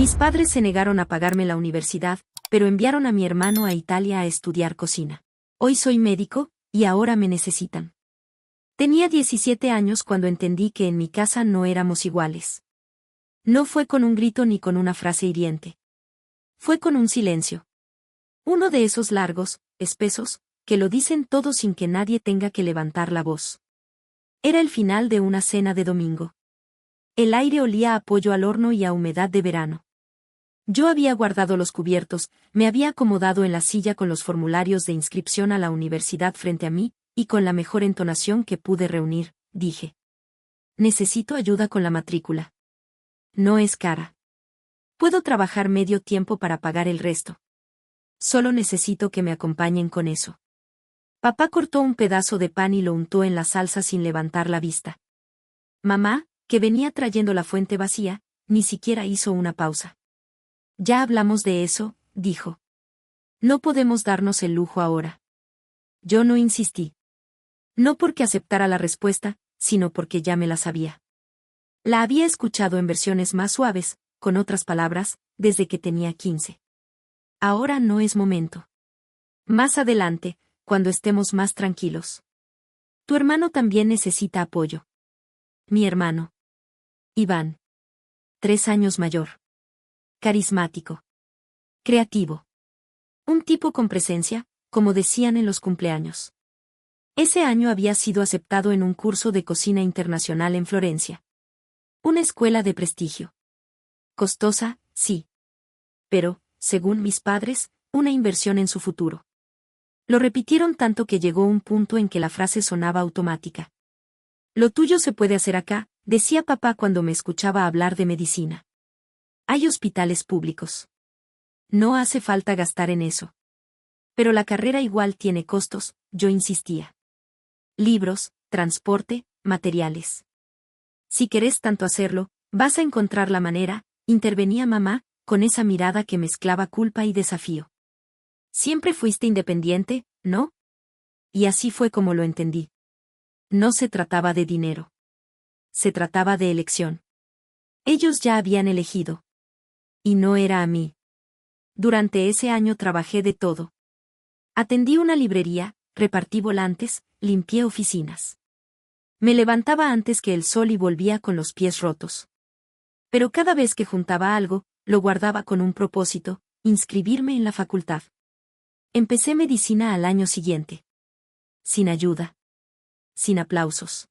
Mis padres se negaron a pagarme la universidad, pero enviaron a mi hermano a Italia a estudiar cocina. Hoy soy médico, y ahora me necesitan. Tenía 17 años cuando entendí que en mi casa no éramos iguales. No fue con un grito ni con una frase hiriente. Fue con un silencio. Uno de esos largos, espesos, que lo dicen todo sin que nadie tenga que levantar la voz. Era el final de una cena de domingo. El aire olía a pollo al horno y a humedad de verano. Yo había guardado los cubiertos, me había acomodado en la silla con los formularios de inscripción a la universidad frente a mí, y con la mejor entonación que pude reunir, dije. Necesito ayuda con la matrícula. No es cara. Puedo trabajar medio tiempo para pagar el resto. Solo necesito que me acompañen con eso. Papá cortó un pedazo de pan y lo untó en la salsa sin levantar la vista. Mamá, que venía trayendo la fuente vacía, ni siquiera hizo una pausa. Ya hablamos de eso, dijo. No podemos darnos el lujo ahora. Yo no insistí. No porque aceptara la respuesta, sino porque ya me la sabía. La había escuchado en versiones más suaves, con otras palabras, desde que tenía 15. Ahora no es momento. Más adelante, cuando estemos más tranquilos. Tu hermano también necesita apoyo. Mi hermano. Iván. 3 años mayor. Carismático. Creativo. Un tipo con presencia, como decían en los cumpleaños. Ese año había sido aceptado en un curso de cocina internacional en Florencia. Una escuela de prestigio. Costosa, sí. Pero, según mis padres, una inversión en su futuro. Lo repitieron tanto que llegó un punto en que la frase sonaba automática. Lo tuyo se puede hacer acá, decía papá cuando me escuchaba hablar de medicina. Hay hospitales públicos. No hace falta gastar en eso. Pero la carrera igual tiene costos, yo insistía. Libros, transporte, materiales. Si querés tanto hacerlo, vas a encontrar la manera, intervenía mamá, con esa mirada que mezclaba culpa y desafío. Siempre fuiste independiente, ¿no? Y así fue como lo entendí. No se trataba de dinero. Se trataba de elección. Ellos ya habían elegido. Y no era a mí. Durante ese año trabajé de todo. Atendí una librería, repartí volantes, limpié oficinas. Me levantaba antes que el sol y volvía con los pies rotos. Pero cada vez que juntaba algo, lo guardaba con un propósito, inscribirme en la facultad. Empecé medicina al año siguiente. Sin ayuda. Sin aplausos.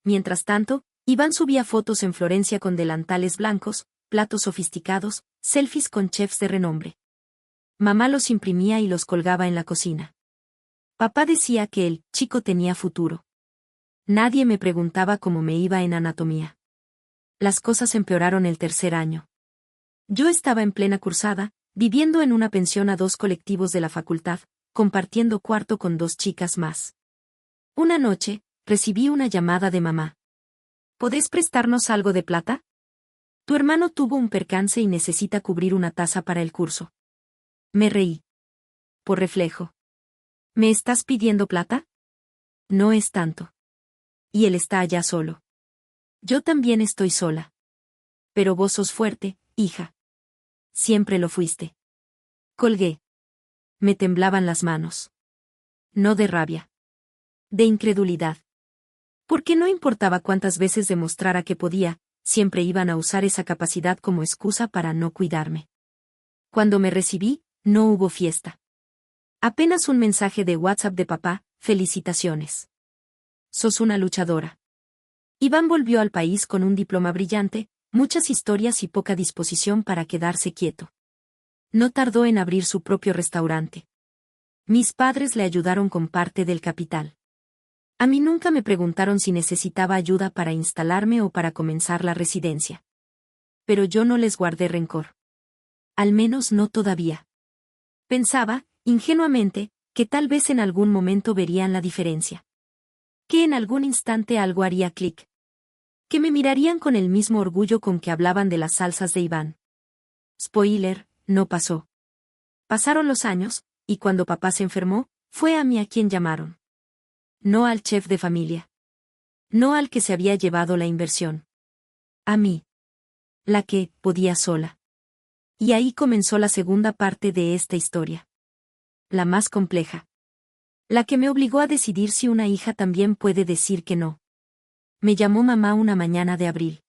Mientras tanto, Iván subía fotos en Florencia con delantales blancos, platos sofisticados, selfies con chefs de renombre. Mamá los imprimía y los colgaba en la cocina. Papá decía que el chico tenía futuro. Nadie me preguntaba cómo me iba en anatomía. Las cosas empeoraron el tercer año. Yo estaba en plena cursada, viviendo en una pensión a 2 colectivos de la facultad, compartiendo cuarto con 2 chicas más. Una noche, recibí una llamada de mamá. ¿Podés prestarnos algo de plata? Tu hermano tuvo un percance y necesita cubrir una tasa para el curso. Me reí. Por reflejo. ¿Me estás pidiendo plata? No es tanto. Y él está allá solo. Yo también estoy sola. Pero vos sos fuerte, hija. Siempre lo fuiste. Colgué. Me temblaban las manos. No de rabia. De incredulidad. Porque no importaba cuántas veces demostrara que podía, siempre iban a usar esa capacidad como excusa para no cuidarme. Cuando me recibí, no hubo fiesta. Apenas un mensaje de WhatsApp de papá, felicitaciones. Sos una luchadora. Iván volvió al país con un diploma brillante, muchas historias y poca disposición para quedarse quieto. No tardó en abrir su propio restaurante. Mis padres le ayudaron con parte del capital. A mí nunca me preguntaron si necesitaba ayuda para instalarme o para comenzar la residencia. Pero yo no les guardé rencor. Al menos no todavía. Pensaba, ingenuamente, que tal vez en algún momento verían la diferencia. Que en algún instante algo haría clic. Que me mirarían con el mismo orgullo con que hablaban de las salsas de Iván. Spoiler, no pasó. Pasaron los años, y cuando papá se enfermó, fue a mí a quien llamaron. No al chef de familia. No al que se había llevado la inversión. A mí. La que podía sola. Y ahí comenzó la segunda parte de esta historia. La más compleja. La que me obligó a decidir si una hija también puede decir que no. Me llamó mamá una mañana de abril.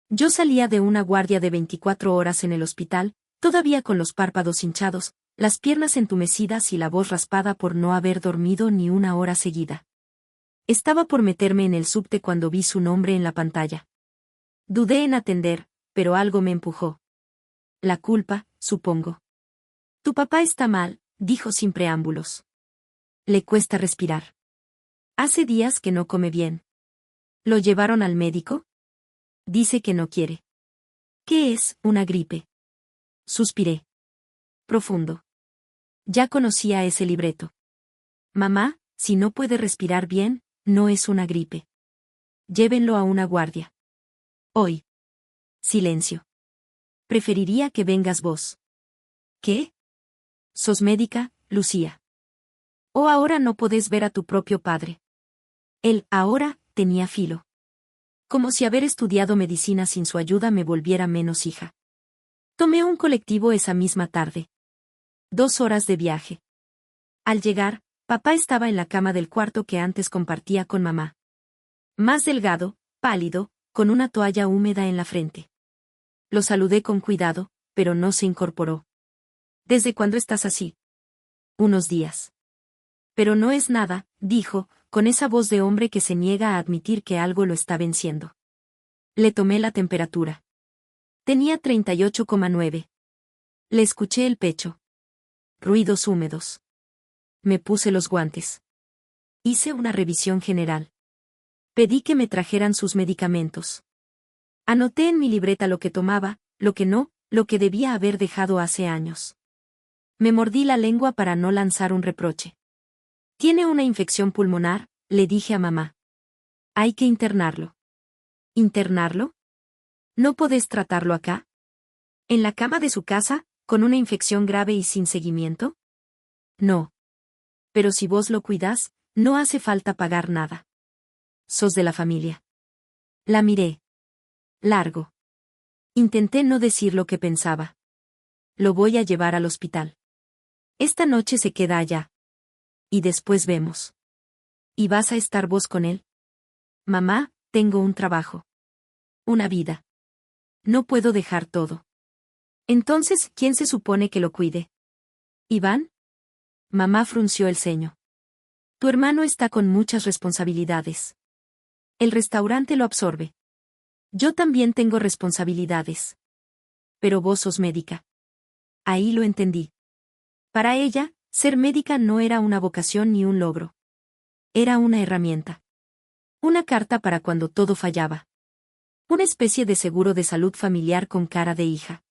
Yo salía de una guardia de 24 horas en el hospital, todavía con los párpados hinchados, las piernas entumecidas y la voz raspada por no haber dormido ni una hora seguida. Estaba por meterme en el subte cuando vi su nombre en la pantalla. Dudé en atender, pero algo me empujó. La culpa, supongo. Tu papá está mal, dijo sin preámbulos. Le cuesta respirar. Hace días que no come bien. ¿Lo llevaron al médico? Dice que no quiere. ¿Qué es, una gripe? Suspiré. Profundo. Ya conocía ese libreto. Mamá, si no puede respirar bien, no es una gripe. Llévenlo a una guardia. Hoy. Silencio. Preferiría que vengas vos. ¿Qué? Sos médica, Lucía. ¿O ahora no podés ver a tu propio padre? Él, ahora, tenía filo. Como si haber estudiado medicina sin su ayuda me volviera menos hija. Tomé un colectivo esa misma tarde. 2 horas de viaje. Al llegar, papá estaba en la cama del cuarto que antes compartía con mamá. Más delgado, pálido, con una toalla húmeda en la frente. Lo saludé con cuidado, pero no se incorporó. ¿Desde cuándo estás así? Unos días. Pero no es nada, dijo, con esa voz de hombre que se niega a admitir que algo lo está venciendo. Le tomé la temperatura. Tenía 38,9. Le escuché el pecho. Ruidos húmedos. Me puse los guantes. Hice una revisión general. Pedí que me trajeran sus medicamentos. Anoté en mi libreta lo que tomaba, lo que no, lo que debía haber dejado hace años. Me mordí la lengua para no lanzar un reproche. Tiene una infección pulmonar, le dije a mamá. Hay que internarlo. ¿Internarlo? ¿No podés tratarlo acá? ¿En la cama de su casa, con una infección grave y sin seguimiento? No. Pero si vos lo cuidás, no hace falta pagar nada. Sos de la familia. La miré. Largo. Intenté no decir lo que pensaba. Lo voy a llevar al hospital. Esta noche se queda allá. Y después vemos. ¿Y vas a estar vos con él? Mamá, tengo un trabajo. Una vida. No puedo dejar todo. Entonces, ¿quién se supone que lo cuide? ¿Iván? Mamá frunció el ceño. Tu hermano está con muchas responsabilidades. El restaurante lo absorbe. Yo también tengo responsabilidades. Pero vos sos médica. Ahí lo entendí. Para ella, ser médica no era una vocación ni un logro. Era una herramienta. Una carta para cuando todo fallaba. Una especie de seguro de salud familiar con cara de hija.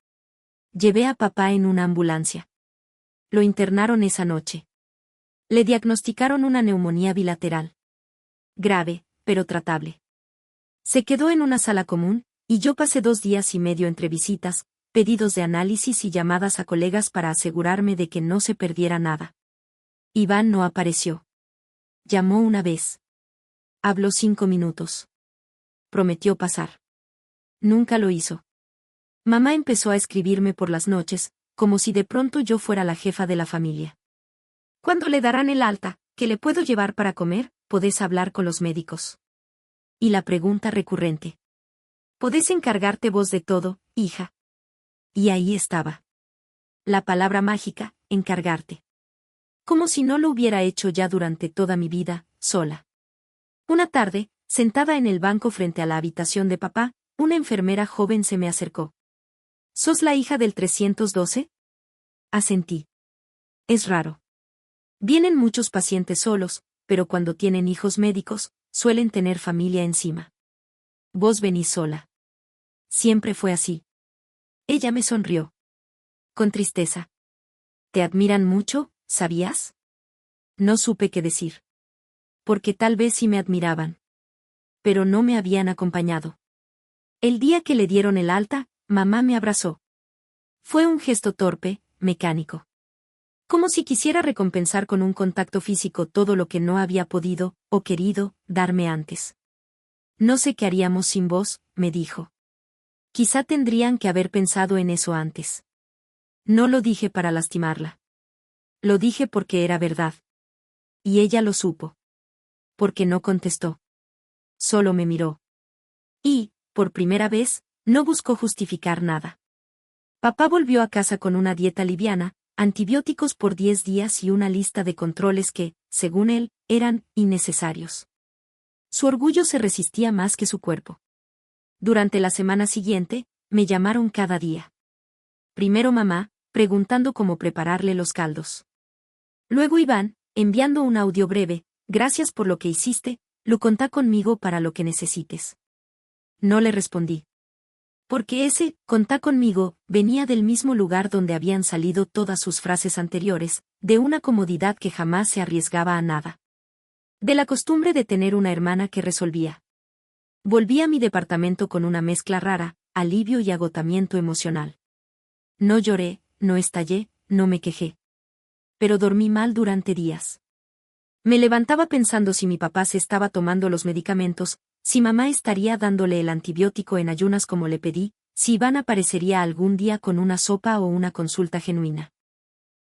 Llevé a papá en una ambulancia. Lo internaron esa noche. Le diagnosticaron una neumonía bilateral. Grave, pero tratable. Se quedó en una sala común, y yo pasé 2 días y medio entre visitas, pedidos de análisis y llamadas a colegas para asegurarme de que no se perdiera nada. Iván no apareció. Llamó una vez. Habló 5 minutos. Prometió pasar. Nunca lo hizo. Mamá empezó a escribirme por las noches, como si de pronto yo fuera la jefa de la familia. ¿Cuándo le darán el alta? ¿Qué le puedo llevar para comer? Podés hablar con los médicos. Y la pregunta recurrente. ¿Podés encargarte vos de todo, hija? Y ahí estaba. La palabra mágica, encargarte. Como si no lo hubiera hecho ya durante toda mi vida, sola. Una tarde, sentada en el banco frente a la habitación de papá, una enfermera joven se me acercó. ¿Sos la hija del 312? Asentí. Es raro. Vienen muchos pacientes solos, pero cuando tienen hijos médicos, suelen tener familia encima. Vos venís sola. Siempre fue así. Ella me sonrió. Con tristeza. ¿Te admiran mucho, sabías? No supe qué decir. Porque tal vez sí me admiraban. Pero no me habían acompañado. El día que le dieron el alta, mamá me abrazó. Fue un gesto torpe, mecánico. Como si quisiera recompensar con un contacto físico todo lo que no había podido, o querido, darme antes. No sé qué haríamos sin vos, me dijo. Quizá tendrían que haber pensado en eso antes. No lo dije para lastimarla. Lo dije porque era verdad. Y ella lo supo. Porque no contestó. Solo me miró. Y, por primera vez, no buscó justificar nada. Papá volvió a casa con una dieta liviana, antibióticos por 10 días y una lista de controles que, según él, eran innecesarios. Su orgullo se resistía más que su cuerpo. Durante la semana siguiente, me llamaron cada día. Primero mamá, preguntando cómo prepararle los caldos. Luego Iván, enviando un audio breve: gracias por lo que hiciste, lo contá conmigo para lo que necesites. No le respondí. Porque ese «contá conmigo» venía del mismo lugar donde habían salido todas sus frases anteriores, de una comodidad que jamás se arriesgaba a nada. De la costumbre de tener una hermana que resolvía. Volví a mi departamento con una mezcla rara, alivio y agotamiento emocional. No lloré, no estallé, no me quejé. Pero dormí mal durante días. Me levantaba pensando si mi papá se estaba tomando los medicamentos, si mamá estaría dándole el antibiótico en ayunas como le pedí, si Iván aparecería algún día con una sopa o una consulta genuina.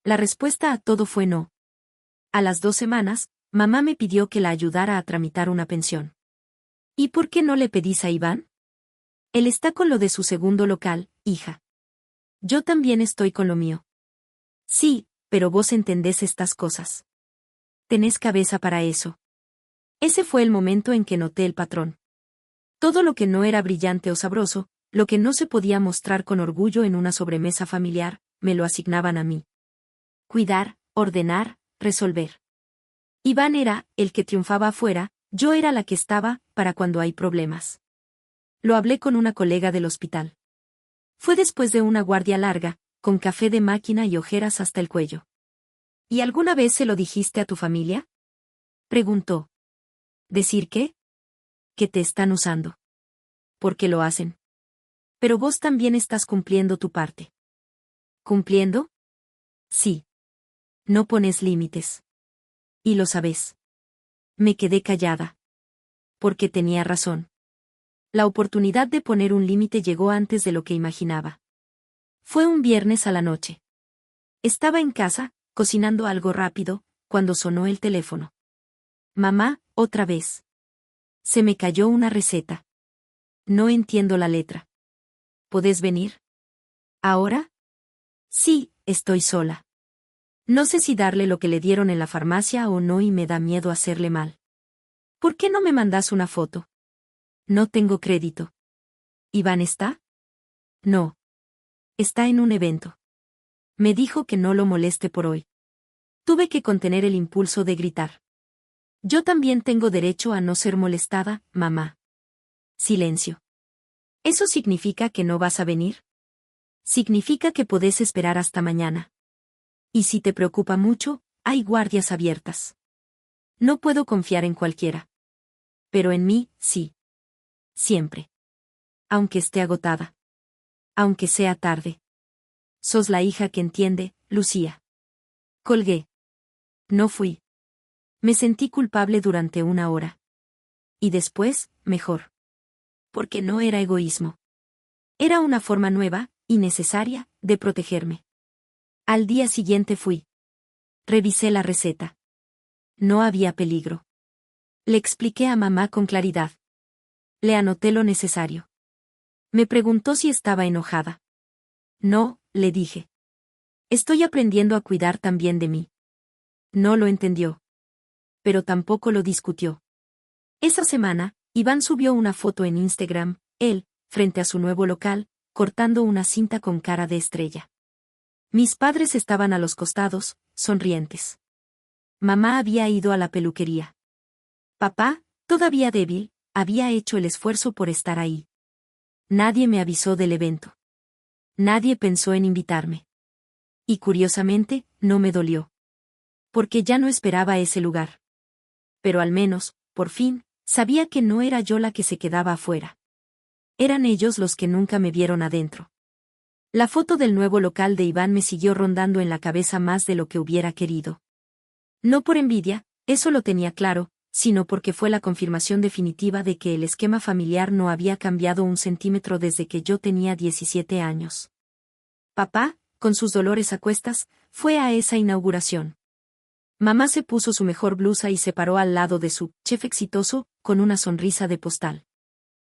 La respuesta a todo fue no. A las 2 semanas, mamá me pidió que la ayudara a tramitar una pensión. ¿Y por qué no le pedís a Iván? Él está con lo de su segundo local, hija. Yo también estoy con lo mío. Sí, pero vos entendés estas cosas. Tenés cabeza para eso. Ese fue el momento en que noté el patrón. Todo lo que no era brillante o sabroso, lo que no se podía mostrar con orgullo en una sobremesa familiar, me lo asignaban a mí. Cuidar, ordenar, resolver. Iván era el que triunfaba afuera, yo era la que estaba para cuando hay problemas. Lo hablé con una colega del hospital. Fue después de una guardia larga, con café de máquina y ojeras hasta el cuello. ¿Y alguna vez se lo dijiste a tu familia? Preguntó. ¿Decir qué? Que te están usando. Porque lo hacen. Pero vos también estás cumpliendo tu parte. ¿Cumpliendo? Sí. No pones límites. Y lo sabés. Me quedé callada. Porque tenía razón. La oportunidad de poner un límite llegó antes de lo que imaginaba. Fue un viernes a la noche. Estaba en casa, cocinando algo rápido, cuando sonó el teléfono. Mamá, otra vez. Se me cayó una receta. No entiendo la letra. ¿Podés venir? ¿Ahora? Sí, estoy sola. No sé si darle lo que le dieron en la farmacia o no y me da miedo hacerle mal. ¿Por qué no me mandás una foto? No tengo crédito. ¿Iván está? No. Está en un evento. Me dijo que no lo moleste por hoy. Tuve que contener el impulso de gritar. Yo también tengo derecho a no ser molestada, mamá. Silencio. ¿Eso significa que no vas a venir? Significa que podés esperar hasta mañana. Y si te preocupa mucho, hay guardias abiertas. No puedo confiar en cualquiera. Pero en mí, sí. Siempre. Aunque esté agotada. Aunque sea tarde. Sos la hija que entiende, Lucía. Colgué. No fui. Me sentí culpable durante 1 hora. Y después, mejor. Porque no era egoísmo. Era una forma nueva, y necesaria, de protegerme. Al día siguiente fui. Revisé la receta. No había peligro. Le expliqué a mamá con claridad. Le anoté lo necesario. Me preguntó si estaba enojada. No, le dije. Estoy aprendiendo a cuidar también de mí. No lo entendió. Pero tampoco lo discutió. Esa semana, Iván subió una foto en Instagram, él, frente a su nuevo local, cortando una cinta con cara de estrella. Mis padres estaban a los costados, sonrientes. Mamá había ido a la peluquería. Papá, todavía débil, había hecho el esfuerzo por estar ahí. Nadie me avisó del evento. Nadie pensó en invitarme. Y curiosamente, no me dolió. Porque ya no esperaba ese lugar. Pero al menos, por fin, sabía que no era yo la que se quedaba afuera. Eran ellos los que nunca me vieron adentro. La foto del nuevo local de Iván me siguió rondando en la cabeza más de lo que hubiera querido. No por envidia, eso lo tenía claro, sino porque fue la confirmación definitiva de que el esquema familiar no había cambiado un centímetro desde que yo tenía 17 años. Papá, con sus dolores a cuestas, fue a esa inauguración. Mamá se puso su mejor blusa y se paró al lado de su chef exitoso, con una sonrisa de postal.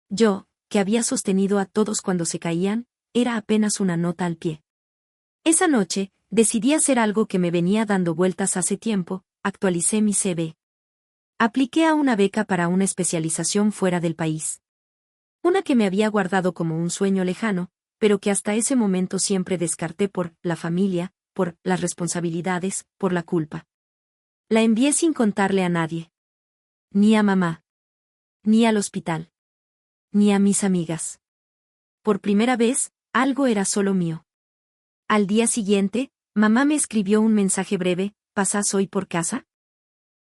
Yo, que había sostenido a todos cuando se caían, era apenas una nota al pie. Esa noche, decidí hacer algo que me venía dando vueltas hace tiempo, actualicé mi CV. Apliqué a una beca para una especialización fuera del país. Una que me había guardado como un sueño lejano, pero que hasta ese momento siempre descarté por la familia, por las responsabilidades, por la culpa. La envié sin contarle a nadie. Ni a mamá. Ni al hospital. Ni a mis amigas. Por primera vez, algo era solo mío. Al día siguiente, mamá me escribió un mensaje breve: ¿pasás hoy por casa?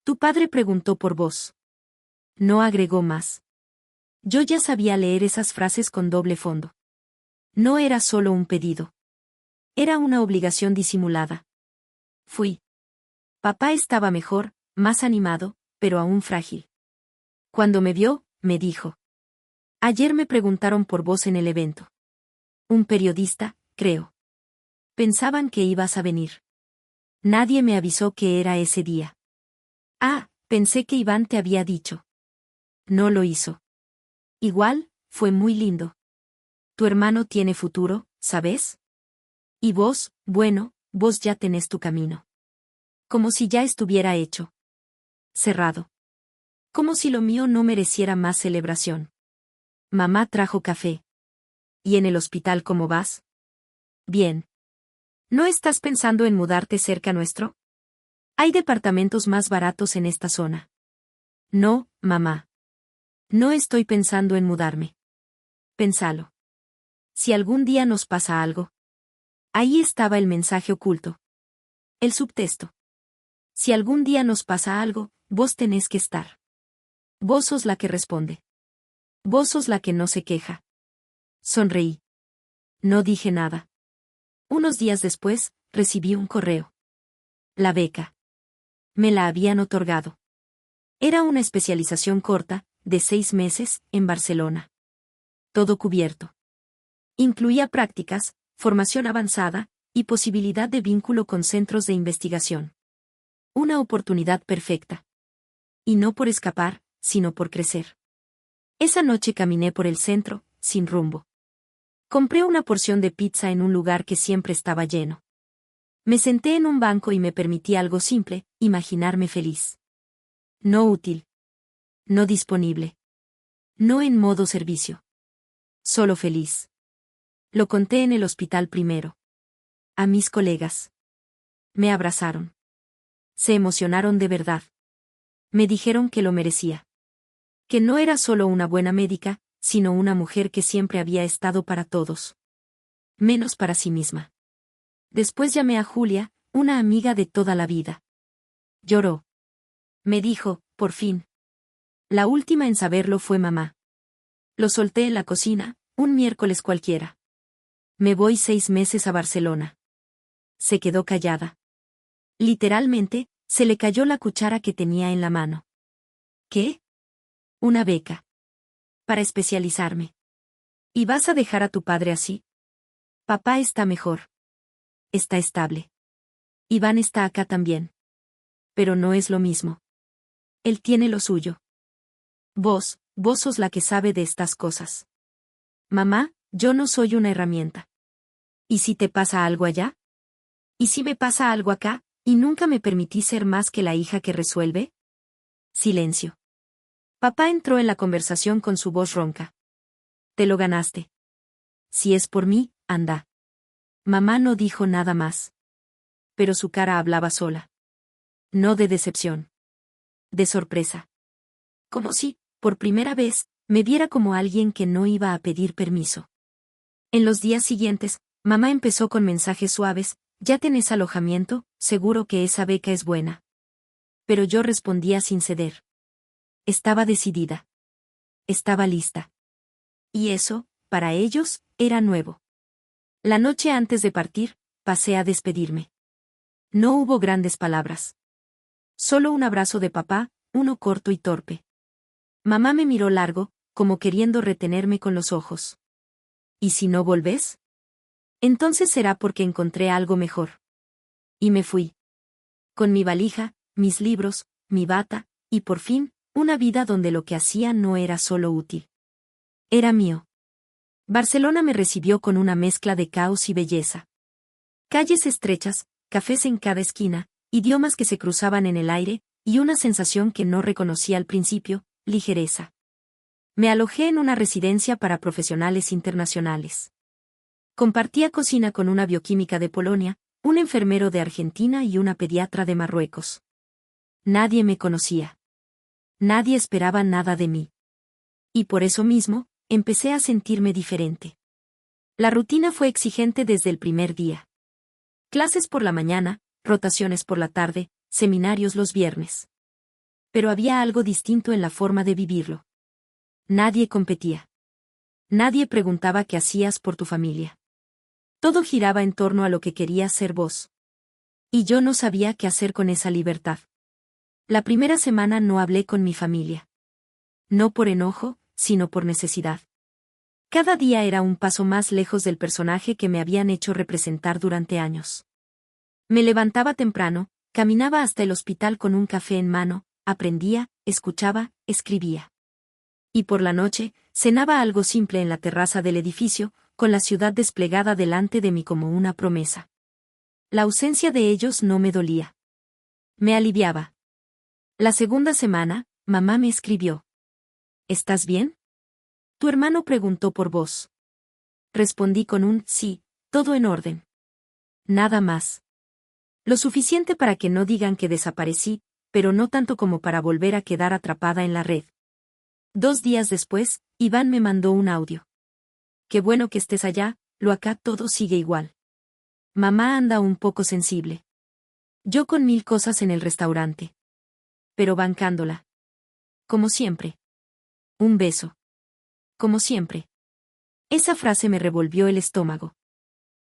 Tu padre preguntó por vos. No agregó más. Yo ya sabía leer esas frases con doble fondo. No era solo un pedido. Era una obligación disimulada. Fui. Papá estaba mejor, más animado, pero aún frágil. Cuando me vio, me dijo: ayer me preguntaron por vos en el evento. Un periodista, creo. Pensaban que ibas a venir. Nadie me avisó que era ese día. Ah, pensé que Iván te había dicho. No lo hizo. Igual, fue muy lindo. Tu hermano tiene futuro, ¿sabes? Y vos, bueno, vos ya tenés tu camino. Como si ya estuviera hecho. Cerrado. Como si lo mío no mereciera más celebración. Mamá trajo café. ¿Y en el hospital cómo vas? Bien. ¿No estás pensando en mudarte cerca nuestro? Hay departamentos más baratos en esta zona. No, mamá. No estoy pensando en mudarme. Pénsalo. Si algún día nos pasa algo. Ahí estaba el mensaje oculto. El subtexto. Si algún día nos pasa algo, vos tenés que estar. Vos sos la que responde. Vos sos la que no se queja. Sonreí. No dije nada. Unos días después, recibí un correo. La beca. Me la habían otorgado. Era una especialización corta, de 6 meses, en Barcelona. Todo cubierto. Incluía prácticas, formación avanzada, y posibilidad de vínculo con centros de investigación. Una oportunidad perfecta. Y no por escapar, sino por crecer. Esa noche caminé por el centro, sin rumbo. Compré una porción de pizza en un lugar que siempre estaba lleno. Me senté en un banco y me permití algo simple: imaginarme feliz. No útil. No disponible. No en modo servicio. Solo feliz. Lo conté en el hospital primero. A mis colegas. Me abrazaron. Se emocionaron de verdad. Me dijeron que lo merecía. Que no era solo una buena médica, sino una mujer que siempre había estado para todos. Menos para sí misma. Después llamé a Julia, una amiga de toda la vida. Lloró. Me dijo, por fin. La última en saberlo fue mamá. Lo solté en la cocina, un miércoles cualquiera. Me voy 6 meses a Barcelona. Se quedó callada. Literalmente, se le cayó la cuchara que tenía en la mano. ¿Qué? Una beca. Para especializarme. ¿Y vas a dejar a tu padre así? Papá está mejor. Está estable. Iván está acá también. Pero no es lo mismo. Él tiene lo suyo. Vos sos la que sabe de estas cosas. Mamá, yo no soy una herramienta. ¿Y si te pasa algo allá? ¿Y si me pasa algo acá, y nunca me permití ser más que la hija que resuelve? Silencio. Papá entró en la conversación con su voz ronca. Te lo ganaste. Si es por mí, anda. Mamá no dijo nada más. Pero su cara hablaba sola. No de decepción. De sorpresa. Como si, por primera vez, me viera como alguien que no iba a pedir permiso. En los días siguientes, mamá empezó con mensajes suaves: ¿ya tenés alojamiento? Seguro que esa beca es buena. Pero yo respondía sin ceder. Estaba decidida. Estaba lista. Y eso, para ellos, era nuevo. La noche antes de partir, pasé a despedirme. No hubo grandes palabras. Solo un abrazo de papá, uno corto y torpe. Mamá me miró largo, como queriendo retenerme con los ojos. ¿Y si no volvés? Entonces será porque encontré algo mejor. Y me fui. Con mi valija, mis libros, mi bata, y por fin, una vida donde lo que hacía no era solo útil. Era mío. Barcelona me recibió con una mezcla de caos y belleza. Calles estrechas, cafés en cada esquina, idiomas que se cruzaban en el aire, y una sensación que no reconocí al principio, ligereza. Me alojé en una residencia para profesionales internacionales. Compartía cocina con una bioquímica de Polonia, un enfermero de Argentina y una pediatra de Marruecos. Nadie me conocía. Nadie esperaba nada de mí. Y por eso mismo, empecé a sentirme diferente. La rutina fue exigente desde el primer día. Clases por la mañana, rotaciones por la tarde, seminarios los viernes. Pero había algo distinto en la forma de vivirlo. Nadie competía. Nadie preguntaba qué hacías por tu familia. Todo giraba en torno a lo que querías ser vos. Y yo no sabía qué hacer con esa libertad. La primera semana no hablé con mi familia. No por enojo, sino por necesidad. Cada día era un paso más lejos del personaje que me habían hecho representar durante años. Me levantaba temprano, caminaba hasta el hospital con un café en mano, aprendía, escuchaba, escribía. Y por la noche, cenaba algo simple en la terraza del edificio, con la ciudad desplegada delante de mí como una promesa. La ausencia de ellos no me dolía. Me aliviaba. La segunda semana, mamá me escribió. ¿Estás bien? Tu hermano preguntó por vos. Respondí con un sí, todo en orden. Nada más. Lo suficiente para que no digan que desaparecí, pero no tanto como para volver a quedar atrapada en la red. 2 días después, Iván me mandó un audio. Qué bueno que estés allá, lo acá todo sigue igual. Mamá anda un poco sensible. Yo con 1000 cosas en el restaurante. Pero bancándola. Como siempre. Un beso. Como siempre. Esa frase me revolvió el estómago.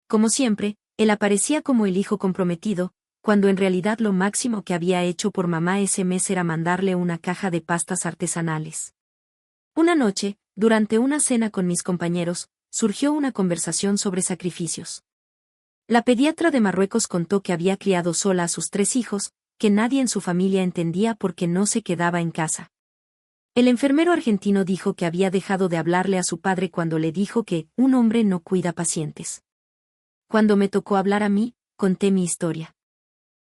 Como siempre, él aparecía como el hijo comprometido, cuando en realidad lo máximo que había hecho por mamá ese mes era mandarle una caja de pastas artesanales. Una noche, durante una cena con mis compañeros, surgió una conversación sobre sacrificios. La pediatra de Marruecos contó que había criado sola a sus 3 hijos, que nadie en su familia entendía porque no se quedaba en casa. El enfermero argentino dijo que había dejado de hablarle a su padre cuando le dijo que un hombre no cuida pacientes. Cuando me tocó hablar a mí, conté mi historia.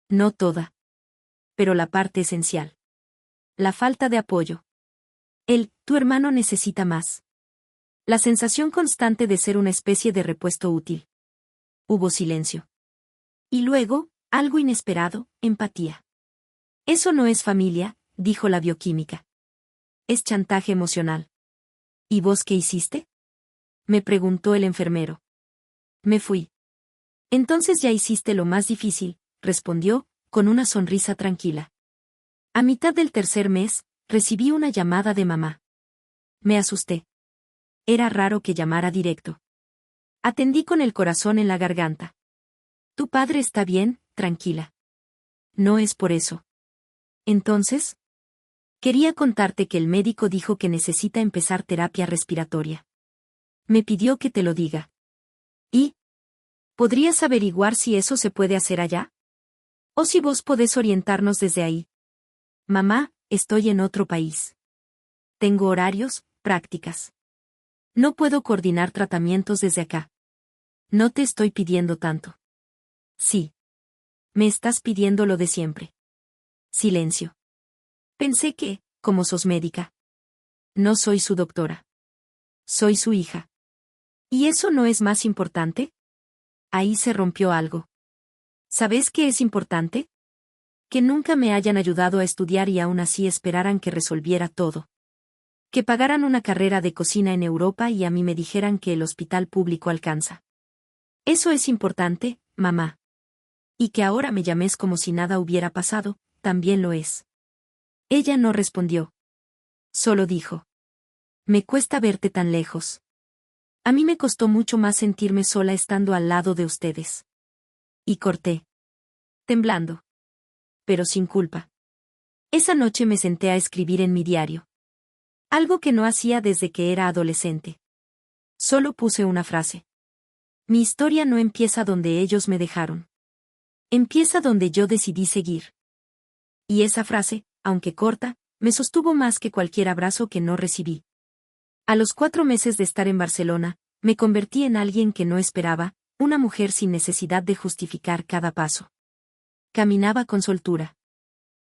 No toda. Pero la parte esencial. La falta de apoyo. Tu hermano necesita más. La sensación constante de ser una especie de repuesto útil. Hubo silencio. Y luego, algo inesperado, empatía. Eso no es familia, dijo la bioquímica. Es chantaje emocional. ¿Y vos qué hiciste? Me preguntó el enfermero. Me fui. Entonces ya hiciste lo más difícil, respondió, con una sonrisa tranquila. A mitad del tercer mes, recibí una llamada de mamá. Me asusté. Era raro que llamara directo. Atendí con el corazón en la garganta. Tu padre está bien, tranquila. No es por eso. Entonces, quería contarte que el médico dijo que necesita empezar terapia respiratoria. Me pidió que te lo diga. ¿Y? ¿Podrías averiguar si eso se puede hacer allá? O si vos podés orientarnos desde ahí. Mamá, estoy en otro país. Tengo horarios, prácticas. No puedo coordinar tratamientos desde acá. No te estoy pidiendo tanto. Sí. Me estás pidiendo lo de siempre. Silencio. Pensé que, como sos médica. No soy su doctora. Soy su hija. ¿Y eso no es más importante? Ahí se rompió algo. ¿Sabes qué es importante? Que nunca me hayan ayudado a estudiar y aún así esperaran que resolviera todo. Que pagaran una carrera de cocina en Europa y a mí me dijeran que el hospital público alcanza. Eso es importante, mamá. Y que ahora me llames como si nada hubiera pasado, también lo es. Ella no respondió. Solo dijo. Me cuesta verte tan lejos. A mí me costó mucho más sentirme sola estando al lado de ustedes. Y corté. Temblando. Pero sin culpa. Esa noche me senté a escribir en mi diario. Algo que no hacía desde que era adolescente. Solo puse una frase. Mi historia no empieza donde ellos me dejaron. Empieza donde yo decidí seguir. Y esa frase, aunque corta, me sostuvo más que cualquier abrazo que no recibí. A los 4 meses de estar en Barcelona, me convertí en alguien que no esperaba, una mujer sin necesidad de justificar cada paso. Caminaba con soltura.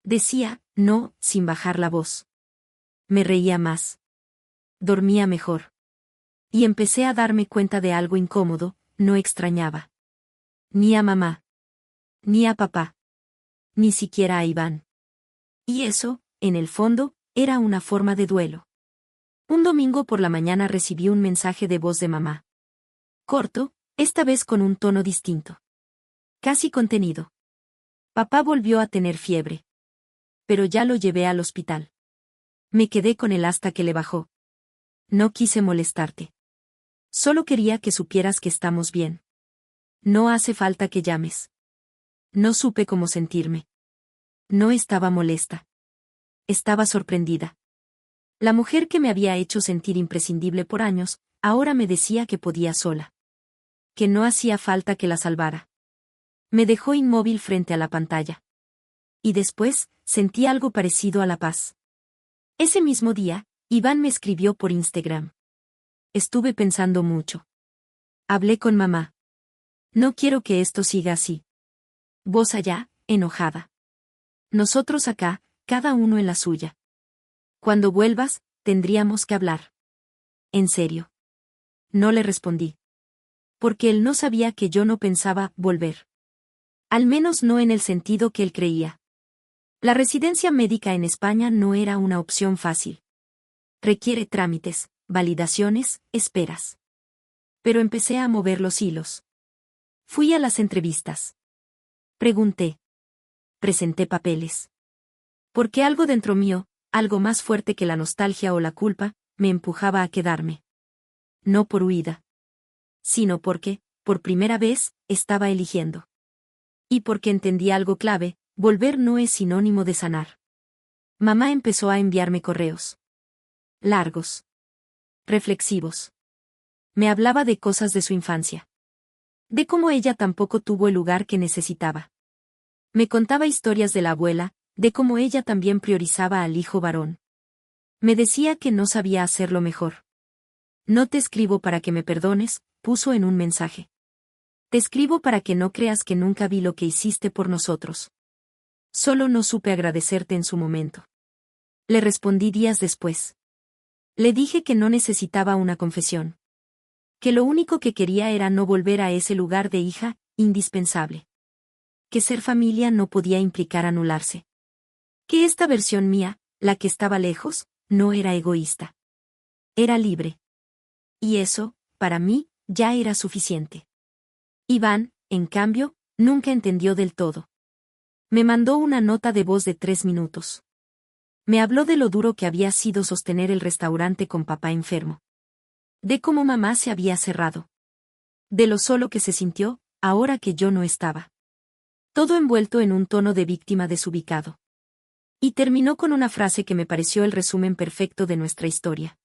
Decía, no, sin bajar la voz. Me reía más. Dormía mejor. Y empecé a darme cuenta de algo incómodo, no extrañaba. Ni a mamá. Ni a papá. Ni siquiera a Iván. Y eso, en el fondo, era una forma de duelo. Un domingo por la mañana recibí un mensaje de voz de mamá. Corto, esta vez con un tono distinto. Casi contenido. Papá volvió a tener fiebre. Pero ya lo llevé al hospital. Me quedé con él hasta que le bajó. No quise molestarte. Solo quería que supieras que estamos bien. No hace falta que llames. No supe cómo sentirme. No estaba molesta. Estaba sorprendida. La mujer que me había hecho sentir imprescindible por años, ahora me decía que podía sola. Que no hacía falta que la salvara. Me dejó inmóvil frente a la pantalla. Y después, sentí algo parecido a la paz. Ese mismo día, Iván me escribió por Instagram. Estuve pensando mucho. Hablé con mamá. No quiero que esto siga así. Vos allá, enojada. Nosotros acá, cada uno en la suya. Cuando vuelvas, tendríamos que hablar. ¿En serio? No le respondí. Porque él no sabía que yo no pensaba volver. Al menos no en el sentido que él creía. La residencia médica en España no era una opción fácil. Requiere trámites, validaciones, esperas. Pero empecé a mover los hilos. Fui a las entrevistas. Pregunté. Presenté papeles. Porque algo dentro mío, algo más fuerte que la nostalgia o la culpa, me empujaba a quedarme. No por huida. Sino porque, por primera vez, estaba eligiendo. Y porque entendí algo clave, volver no es sinónimo de sanar. Mamá empezó a enviarme correos. Largos. Reflexivos. Me hablaba de cosas de su infancia. De cómo ella tampoco tuvo el lugar que necesitaba. Me contaba historias de la abuela, de cómo ella también priorizaba al hijo varón. Me decía que no sabía hacerlo mejor. No te escribo para que me perdones, puso en un mensaje. Te escribo para que no creas que nunca vi lo que hiciste por nosotros. Solo no supe agradecerte en su momento. Le respondí días después. Le dije que no necesitaba una confesión. Que lo único que quería era no volver a ese lugar de hija, indispensable. Que ser familia no podía implicar anularse. Que esta versión mía, la que estaba lejos, no era egoísta. Era libre. Y eso, para mí, ya era suficiente. Iván, en cambio, nunca entendió del todo. Me mandó una nota de voz de 3 minutos. Me habló de lo duro que había sido sostener el restaurante con papá enfermo. De cómo mamá se había cerrado. De lo solo que se sintió, ahora que yo no estaba. Todo envuelto en un tono de víctima desubicado. Y terminó con una frase que me pareció el resumen perfecto de nuestra historia.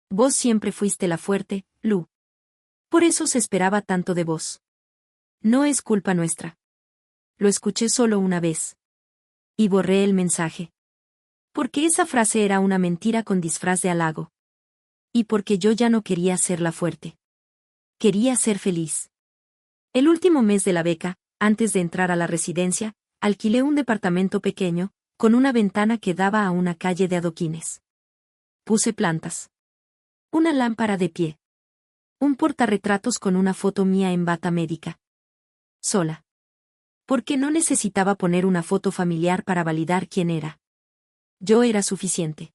Vos siempre fuiste la fuerte, Lu. Por eso se esperaba tanto de vos. No es culpa nuestra. Lo escuché solo una vez. Y borré el mensaje. Porque esa frase era una mentira con disfraz de halago. Y porque yo ya no quería ser la fuerte. Quería ser feliz. El último mes de la beca, antes de entrar a la residencia, alquilé un departamento pequeño, con una ventana que daba a una calle de adoquines. Puse plantas. Una lámpara de pie. Un portarretratos con una foto mía en bata médica. Sola. Porque no necesitaba poner una foto familiar para validar quién era. Yo era suficiente.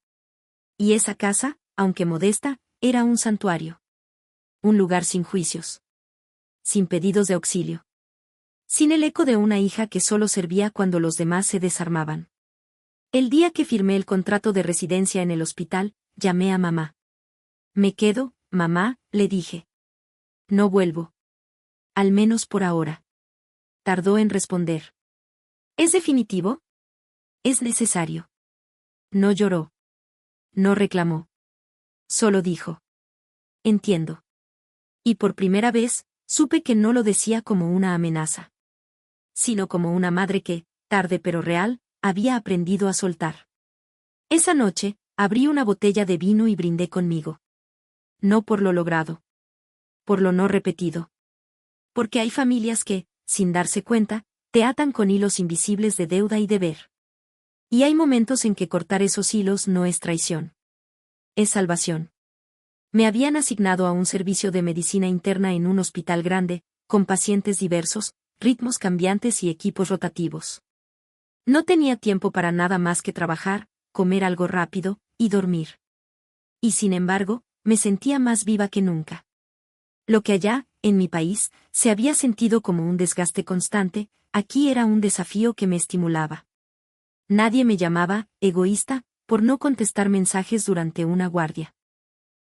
Y esa casa, aunque modesta, era un santuario. Un lugar sin juicios. Sin pedidos de auxilio. Sin el eco de una hija que solo servía cuando los demás se desarmaban. El día que firmé el contrato de residencia en el hospital, llamé a mamá. Me quedo, mamá, le dije. No vuelvo. Al menos por ahora. Tardó en responder. ¿Es definitivo? Es necesario. No lloró. No reclamó. Solo dijo. Entiendo. Y por primera vez, Supe que no lo decía como una amenaza, sino como una madre que, tarde pero real, había aprendido a soltar. Esa noche, abrí una botella de vino y brindé conmigo. No por lo logrado. Por lo no repetido. Porque hay familias que, sin darse cuenta, te atan con hilos invisibles de deuda y deber. Y hay momentos en que cortar esos hilos no es traición. Es salvación. Me habían asignado a un servicio de medicina interna en un hospital grande, con pacientes diversos, ritmos cambiantes y equipos rotativos. No tenía tiempo para nada más que trabajar, comer algo rápido, y dormir. Y sin embargo, me sentía más viva que nunca. Lo que allá, en mi país, se había sentido como un desgaste constante, aquí era un desafío que me estimulaba. Nadie me llamaba egoísta por no contestar mensajes durante una guardia.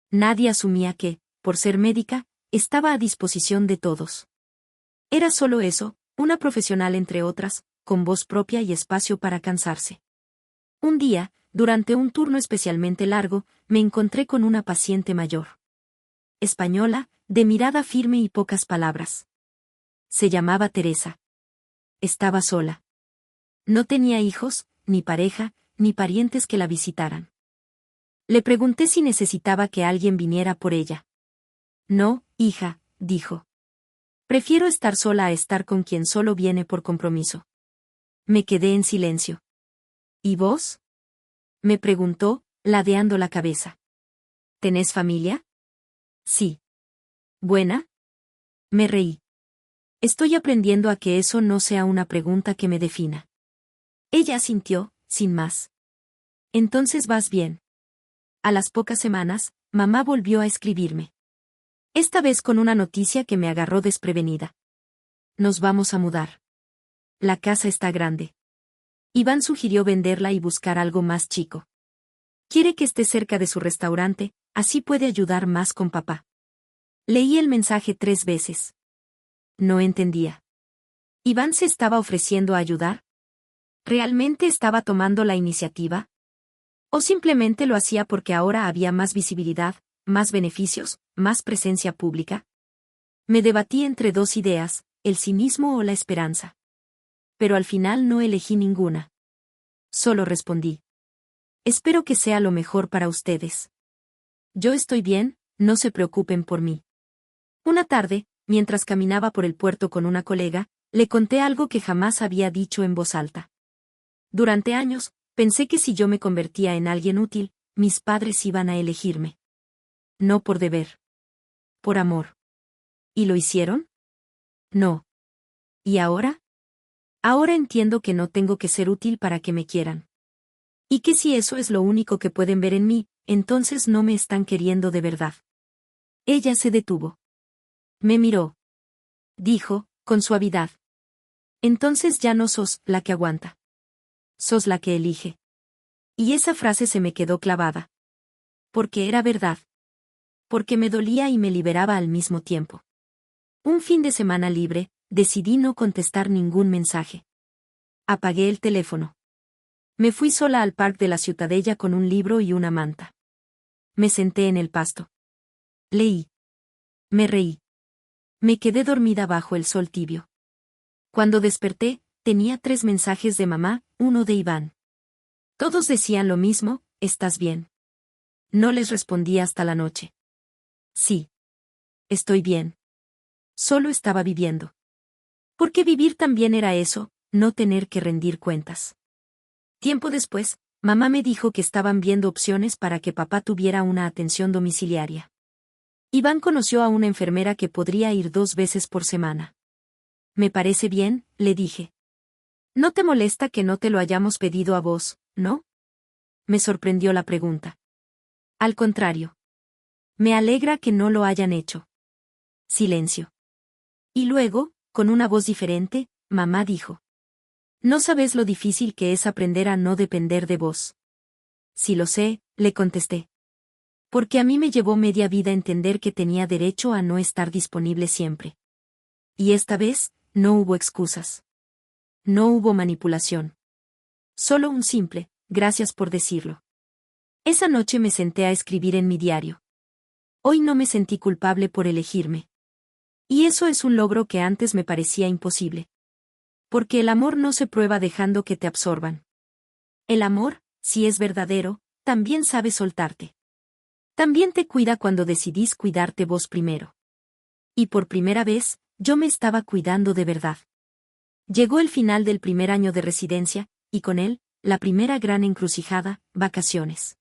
Nadie asumía que, por ser médica, estaba a disposición de todos. Era solo eso, una profesional entre otras, con voz propia y espacio para cansarse. Un día, durante un turno especialmente largo, me encontré con una paciente mayor. Española, de mirada firme y pocas palabras. Se llamaba Teresa. Estaba sola. No tenía hijos, ni pareja, ni parientes que la visitaran. Le pregunté si necesitaba que alguien viniera por ella. No, hija, dijo. Prefiero estar sola a estar con quien solo viene por compromiso. Me quedé en silencio. ¿Y vos? Me preguntó, ladeando la cabeza. ¿Tenés familia? Sí. ¿Buena? Me reí. Estoy aprendiendo a que eso no sea una pregunta que me defina. Ella asintió, sin más. Entonces vas bien. A las pocas semanas, mamá volvió a escribirme. Esta vez con una noticia que me agarró desprevenida. Nos vamos a mudar. La casa está grande. Iván sugirió venderla y buscar algo más chico. Quiere que esté cerca de su restaurante, así puede ayudar más con papá. Leí el mensaje 3 veces. No entendía. ¿Iván se estaba ofreciendo a ayudar? ¿Realmente estaba tomando la iniciativa? ¿O simplemente lo hacía porque ahora había más visibilidad, más beneficios, más presencia pública? Me debatí entre 2 ideas, el cinismo o la esperanza. Pero al final no elegí ninguna. Solo respondí. Espero que sea lo mejor para ustedes. Yo estoy bien, no se preocupen por mí. Una tarde, mientras caminaba por el puerto con una colega, le conté algo que jamás había dicho en voz alta. Durante años, pensé que si yo me convertía en alguien útil, mis padres iban a elegirme. No por deber. Por amor. ¿Y lo hicieron? No. ¿Y ahora? Ahora entiendo que no tengo que ser útil para que me quieran. Y que si eso es lo único que pueden ver en mí, entonces no me están queriendo de verdad. Ella se detuvo. Me miró. Dijo, con suavidad. Entonces ya no sos la que aguanta. Sos la que elige. Y esa frase se me quedó clavada. Porque era verdad. Porque me dolía y me liberaba al mismo tiempo. Un fin de semana libre, decidí no contestar ningún mensaje. Apagué el teléfono. Me fui sola al parque de la Ciutadella con un libro y una manta. Me senté en el pasto. Leí. Me reí. Me quedé dormida bajo el sol tibio. Cuando desperté, tenía 3 mensajes de mamá, uno de Iván. Todos decían lo mismo, ¿estás bien? No les respondí hasta la noche. Sí. Estoy bien. Solo estaba viviendo. Porque vivir también era eso, no tener que rendir cuentas. Tiempo después, mamá me dijo que estaban viendo opciones para que papá tuviera una atención domiciliaria. Iván conoció a una enfermera que podría ir 2 veces por semana. Me parece bien, le dije. ¿No te molesta que no te lo hayamos pedido a vos, no? Me sorprendió la pregunta. Al contrario. Me alegra que no lo hayan hecho. Silencio. Y luego, con una voz diferente, mamá dijo. No sabes lo difícil que es aprender a no depender de vos. Sí lo sé, le contesté. Porque a mí me llevó media vida entender que tenía derecho a no estar disponible siempre. Y esta vez, no hubo excusas. No hubo manipulación. Solo un simple, gracias por decirlo. Esa noche me senté a escribir en mi diario. Hoy no me sentí culpable por elegirme. Y eso es un logro que antes me parecía imposible. Porque el amor no se prueba dejando que te absorban. El amor, si es verdadero, también sabe soltarte. También te cuida cuando decidís cuidarte vos primero. Y por primera vez, yo me estaba cuidando de verdad. Llegó el final del primer año de residencia, y con él, la primera gran encrucijada, vacaciones.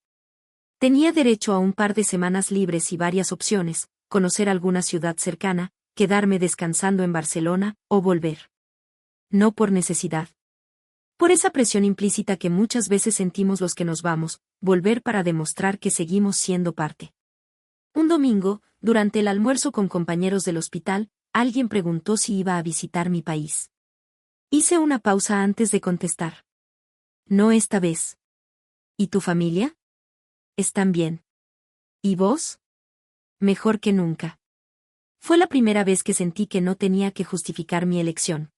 Tenía derecho a un par de semanas libres y varias opciones, conocer alguna ciudad cercana, quedarme descansando en Barcelona, o volver. No por necesidad. Por esa presión implícita que muchas veces sentimos los que nos vamos, volver para demostrar que seguimos siendo parte. Un domingo, durante el almuerzo con compañeros del hospital, alguien preguntó si iba a visitar mi país. Hice una pausa antes de contestar. No esta vez. ¿Y tu familia? ¿Están bien? ¿Y vos? Mejor que nunca. Fue la primera vez que sentí que no tenía que justificar mi elección.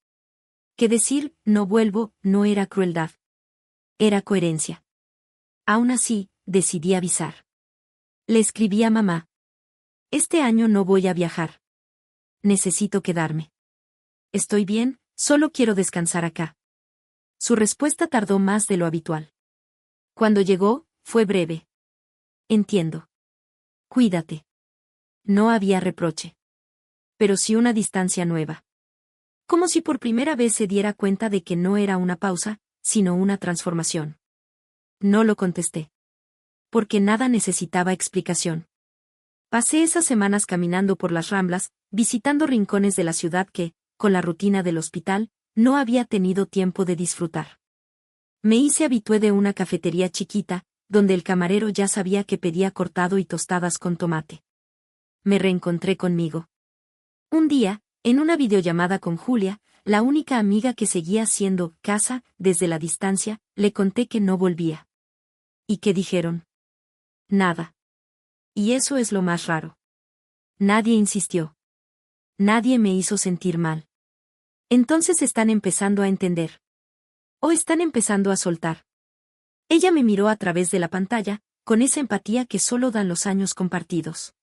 Que decir, no vuelvo, no era crueldad. Era coherencia. Aún así, decidí avisar. Le escribí a mamá. Este año no voy a viajar. Necesito quedarme. Estoy bien, solo quiero descansar acá. Su respuesta tardó más de lo habitual. Cuando llegó, fue breve. Entiendo. Cuídate. No había reproche. Pero sí una distancia nueva. Como si por primera vez se diera cuenta de que no era una pausa, sino una transformación. No lo contesté. Porque nada necesitaba explicación. Pasé esas semanas caminando por las Ramblas, visitando rincones de la ciudad que, con la rutina del hospital, no había tenido tiempo de disfrutar. Me hice habitué de una cafetería chiquita, donde el camarero ya sabía que pedía cortado y tostadas con tomate. Me reencontré conmigo. Un día, en una videollamada con Julia, la única amiga que seguía siendo casa, desde la distancia, le conté que no volvía. ¿Y qué dijeron? Nada. Y eso es lo más raro. Nadie insistió. Nadie me hizo sentir mal. Entonces están empezando a entender. O están empezando a soltar. Ella me miró a través de la pantalla, con esa empatía que solo dan los años compartidos.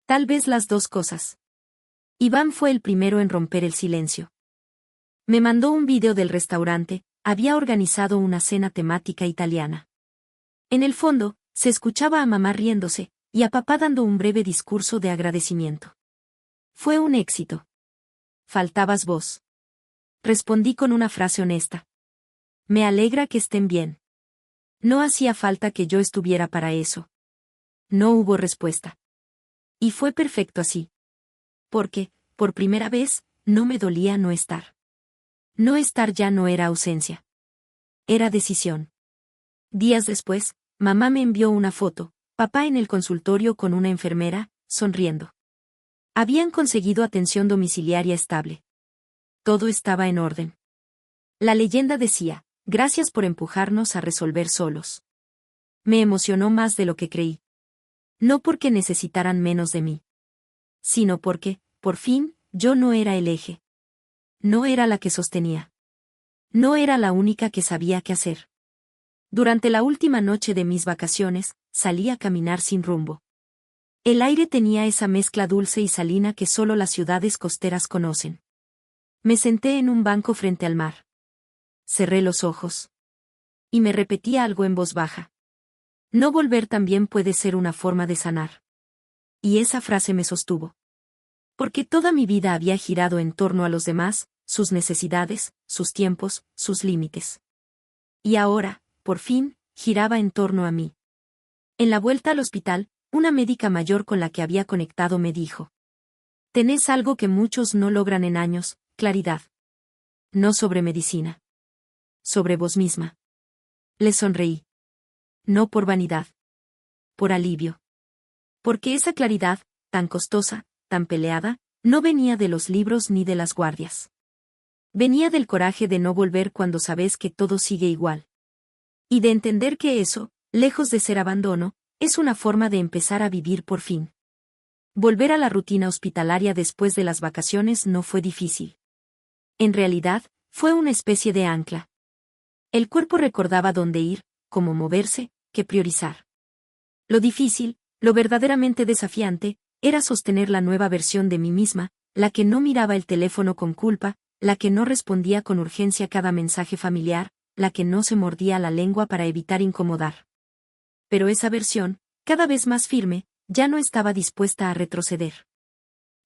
Tal vez las dos cosas. Iván fue el primero en romper el silencio. Me mandó un video del restaurante, había organizado una cena temática italiana. En el fondo, se escuchaba a mamá riéndose, y a papá dando un breve discurso de agradecimiento. Fue un éxito. Faltabas vos. Respondí con una frase honesta. Me alegra que estén bien. No hacía falta que yo estuviera para eso. No hubo respuesta. Y fue perfecto así. Porque, por primera vez, no me dolía no estar. No estar ya no era ausencia. Era decisión. Días después, mamá me envió una foto, papá en el consultorio con una enfermera, sonriendo. Habían conseguido atención domiciliaria estable. Todo estaba en orden. La leyenda decía, gracias por empujarnos a resolver solos. Me emocionó más de lo que creí. No porque necesitaran menos de mí. Sino porque, por fin, yo no era el eje. No era la que sostenía. No era la única que sabía qué hacer. Durante la última noche de mis vacaciones, salí a caminar sin rumbo. El aire tenía esa mezcla dulce y salina que solo las ciudades costeras conocen. Me senté en un banco frente al mar. Cerré los ojos. Y me repetía algo en voz baja. No volver también puede ser una forma de sanar. Y esa frase me sostuvo. Porque toda mi vida había girado en torno a los demás, sus necesidades, sus tiempos, sus límites. Y ahora, por fin, giraba en torno a mí. En la vuelta al hospital, una médica mayor con la que había conectado me dijo. Tenés algo que muchos no logran en años, claridad. No sobre medicina. Sobre vos misma. Le sonreí. No por vanidad. Por alivio. Porque esa claridad, tan costosa, tan peleada, no venía de los libros ni de las guardias. Venía del coraje de no volver cuando sabes que todo sigue igual. Y de entender que eso, lejos de ser abandono, es una forma de empezar a vivir por fin. Volver a la rutina hospitalaria después de las vacaciones no fue difícil. En realidad, fue una especie de ancla. El cuerpo recordaba dónde ir, cómo moverse, qué priorizar. Lo difícil, lo verdaderamente desafiante, era sostener la nueva versión de mí misma, la que no miraba el teléfono con culpa, la que no respondía con urgencia cada mensaje familiar, la que no se mordía la lengua para evitar incomodar. Pero esa versión, cada vez más firme, ya no estaba dispuesta a retroceder.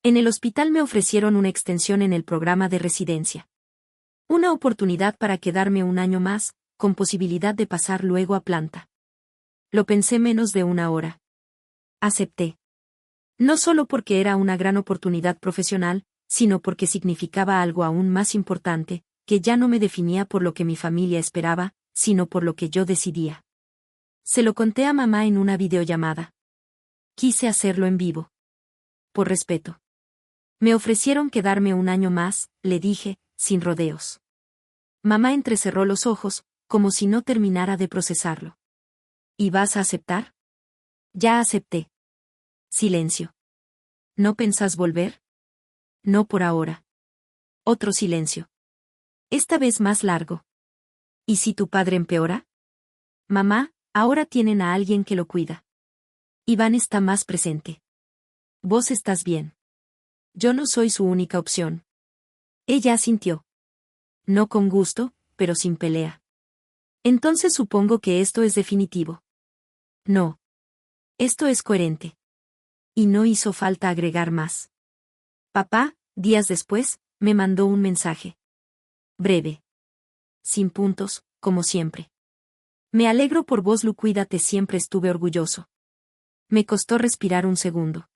En el hospital me ofrecieron una extensión en el programa de residencia. Una oportunidad para quedarme un año más, con posibilidad de pasar luego a planta. Lo pensé menos de una hora. Acepté. No solo porque era una gran oportunidad profesional, sino porque significaba algo aún más importante, que ya no me definía por lo que mi familia esperaba, sino por lo que yo decidía. Se lo conté a mamá en una videollamada. Quise hacerlo en vivo. Por respeto. Me ofrecieron quedarme un año más, le dije, sin rodeos. Mamá entrecerró los ojos, como si no terminara de procesarlo. ¿Y vas a aceptar? Ya acepté. Silencio. ¿No pensás volver? No por ahora. Otro silencio. Esta vez más largo. ¿Y si tu padre empeora? Mamá, ahora tienen a alguien que lo cuida. Iván está más presente. Vos estás bien. Yo no soy su única opción. Ella asintió. No con gusto, pero sin pelea. Entonces supongo que esto es definitivo. No. Esto es coherente. Y no hizo falta agregar más. Papá, días después, me mandó un mensaje. Breve. Sin puntos, como siempre. Me alegro por vos, Lu, cuídate, siempre estuve orgulloso. Me costó respirar un segundo.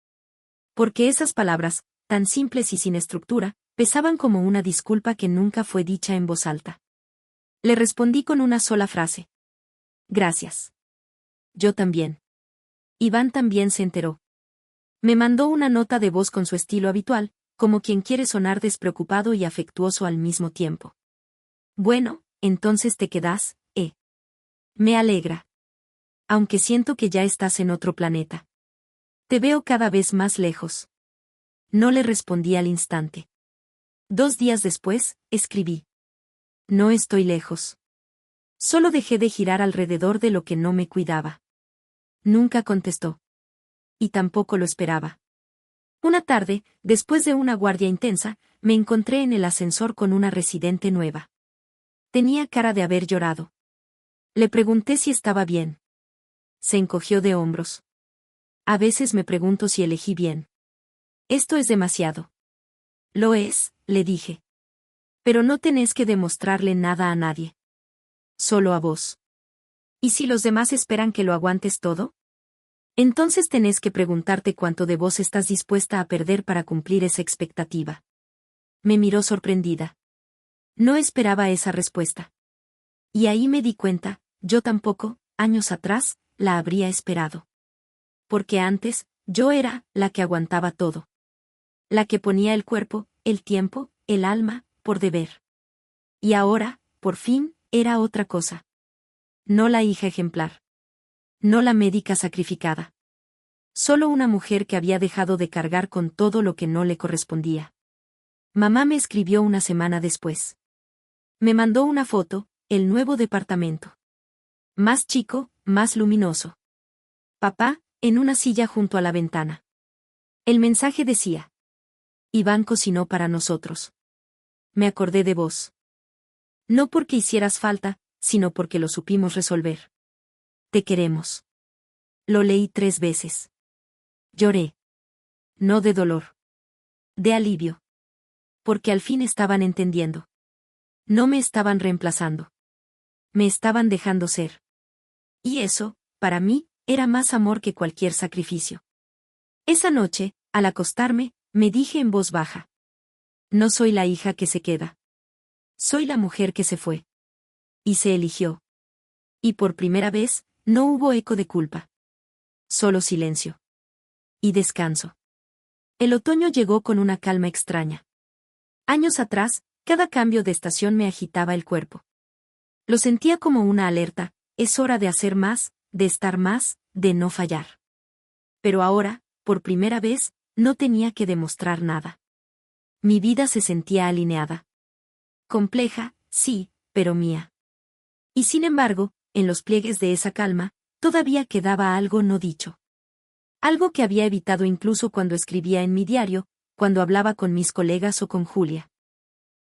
Porque esas palabras, tan simples y sin estructura, pesaban como una disculpa que nunca fue dicha en voz alta. Le respondí con una sola frase. Gracias. Yo también. Iván también se enteró. Me mandó una nota de voz con su estilo habitual, como quien quiere sonar despreocupado y afectuoso al mismo tiempo. Bueno, entonces te quedás, ¿eh? Me alegra. Aunque siento que ya estás en otro planeta. Te veo cada vez más lejos. No le respondí al instante. 2 días después, escribí. No estoy lejos. Solo dejé de girar alrededor de lo que no me cuidaba. Nunca contestó. Y tampoco lo esperaba. Una tarde, después de una guardia intensa, me encontré en el ascensor con una residente nueva. Tenía cara de haber llorado. Le pregunté si estaba bien. Se encogió de hombros. A veces me pregunto si elegí bien. Esto es demasiado. Lo es, le dije. Pero no tenés que demostrarle nada a nadie. Solo a vos. ¿Y si los demás esperan que lo aguantes todo? Entonces tenés que preguntarte cuánto de vos estás dispuesta a perder para cumplir esa expectativa. Me miró sorprendida. No esperaba esa respuesta. Y ahí me di cuenta, yo tampoco, años atrás, la habría esperado. Porque antes, yo era la que aguantaba todo. La que ponía el cuerpo, el tiempo, el alma, por deber. Y ahora, por fin, era otra cosa. No la hija ejemplar. No la médica sacrificada. Solo una mujer que había dejado de cargar con todo lo que no le correspondía. Mamá me escribió una semana después. Me mandó una foto, el nuevo departamento. Más chico, más luminoso. Papá, en una silla junto a la ventana. El mensaje decía. Iván cocinó para nosotros. Me acordé de vos. No porque hicieras falta, sino porque lo supimos resolver. Te queremos. Lo leí 3 veces. Lloré. No de dolor. De alivio. Porque al fin estaban entendiendo. No me estaban reemplazando. Me estaban dejando ser. Y eso, para mí, era más amor que cualquier sacrificio. Esa noche, al acostarme, me dije en voz baja. No soy la hija que se queda. Soy la mujer que se fue. Y se eligió. Y por primera vez, no hubo eco de culpa. Solo silencio. Y descanso. El otoño llegó con una calma extraña. Años atrás, cada cambio de estación me agitaba el cuerpo. Lo sentía como una alerta, es hora de hacer más, de estar más, de no fallar. Pero ahora, por primera vez, no tenía que demostrar nada. Mi vida se sentía alineada. Compleja, sí, pero mía. Y sin embargo, en los pliegues de esa calma, todavía quedaba algo no dicho. Algo que había evitado incluso cuando escribía en mi diario, cuando hablaba con mis colegas o con Julia.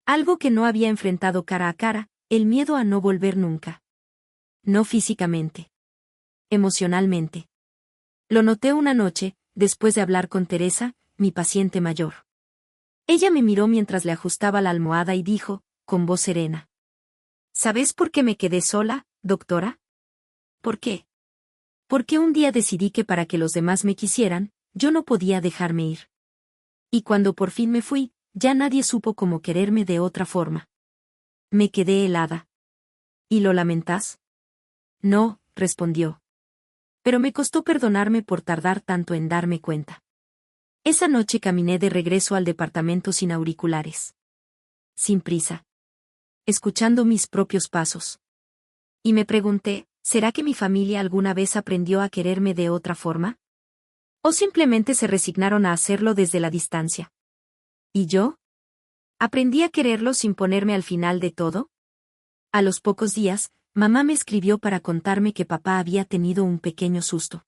Algo que no había enfrentado cara a cara, el miedo a no volver nunca. No físicamente. Emocionalmente. Lo noté una noche, después de hablar con Teresa, mi paciente mayor. Ella me miró mientras le ajustaba la almohada y dijo, con voz serena. ¿Sabes por qué me quedé sola, doctora? ¿Por qué? Porque un día decidí que para que los demás me quisieran, yo no podía dejarme ir. Y cuando por fin me fui, ya nadie supo cómo quererme de otra forma. Me quedé helada. ¿Y lo lamentas? No, respondió. Pero me costó perdonarme por tardar tanto en darme cuenta. Esa noche caminé de regreso al departamento sin auriculares. Sin prisa. Escuchando mis propios pasos. Y me pregunté, ¿será que mi familia alguna vez aprendió a quererme de otra forma? ¿O simplemente se resignaron a hacerlo desde la distancia? ¿Y yo? ¿Aprendí a quererlo sin ponerme al final de todo? A los pocos días, mamá me escribió para contarme que papá había tenido un pequeño susto.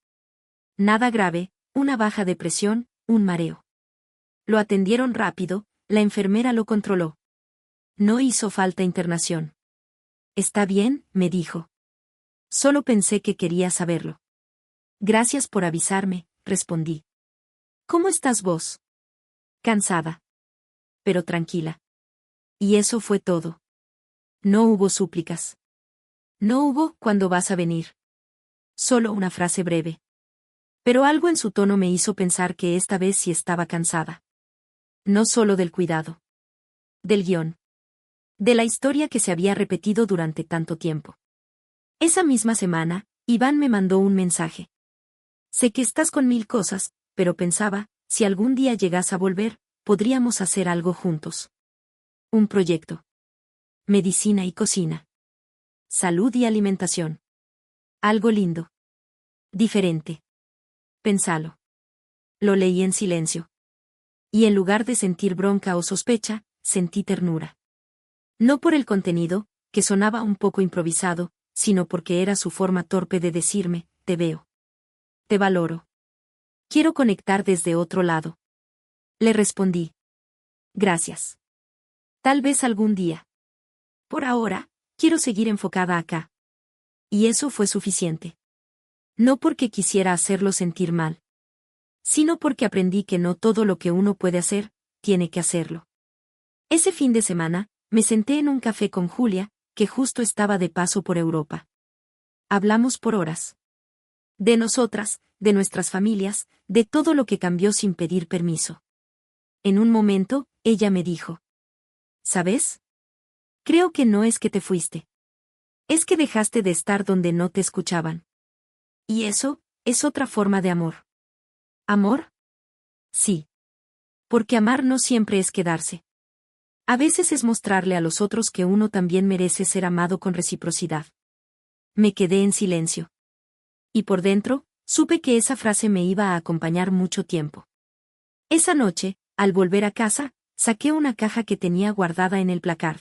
Nada grave, una baja de presión, un mareo. Lo atendieron rápido, la enfermera lo controló. No hizo falta internación. Está bien, me dijo. Solo pensé que quería saberlo. Gracias por avisarme, respondí. ¿Cómo estás vos? Cansada. Pero tranquila. Y eso fue todo. No hubo súplicas. No hubo ¿cuándo vas a venir? Solo una frase breve. Pero algo en su tono me hizo pensar que esta vez sí estaba cansada. No solo del cuidado. Del guión. De la historia que se había repetido durante tanto tiempo. Esa misma semana, Iván me mandó un mensaje. Sé que estás con mil cosas, pero pensaba, si algún día llegas a volver, podríamos hacer algo juntos. Un proyecto. Medicina y cocina. Salud y alimentación. Algo lindo. Diferente. Pensalo. Lo leí en silencio. Y en lugar de sentir bronca o sospecha, sentí ternura. No por el contenido, que sonaba un poco improvisado, sino porque era su forma torpe de decirme, te veo. Te valoro. Quiero conectar desde otro lado. Le respondí. Gracias. Tal vez algún día. Por ahora, quiero seguir enfocada acá. Y eso fue suficiente. No porque quisiera hacerlo sentir mal. Sino porque aprendí que no todo lo que uno puede hacer, tiene que hacerlo. Ese fin de semana, me senté en un café con Julia, que justo estaba de paso por Europa. Hablamos por horas. De nosotras, de nuestras familias, de todo lo que cambió sin pedir permiso. En un momento, ella me dijo. ¿Sabes? Creo que no es que te fuiste. Es que dejaste de estar donde no te escuchaban. Y eso, es otra forma de amor. ¿Amor? Sí. Porque amar no siempre es quedarse. A veces es mostrarle a los otros que uno también merece ser amado con reciprocidad. Me quedé en silencio. Y por dentro, supe que esa frase me iba a acompañar mucho tiempo. Esa noche, al volver a casa, saqué una caja que tenía guardada en el placard.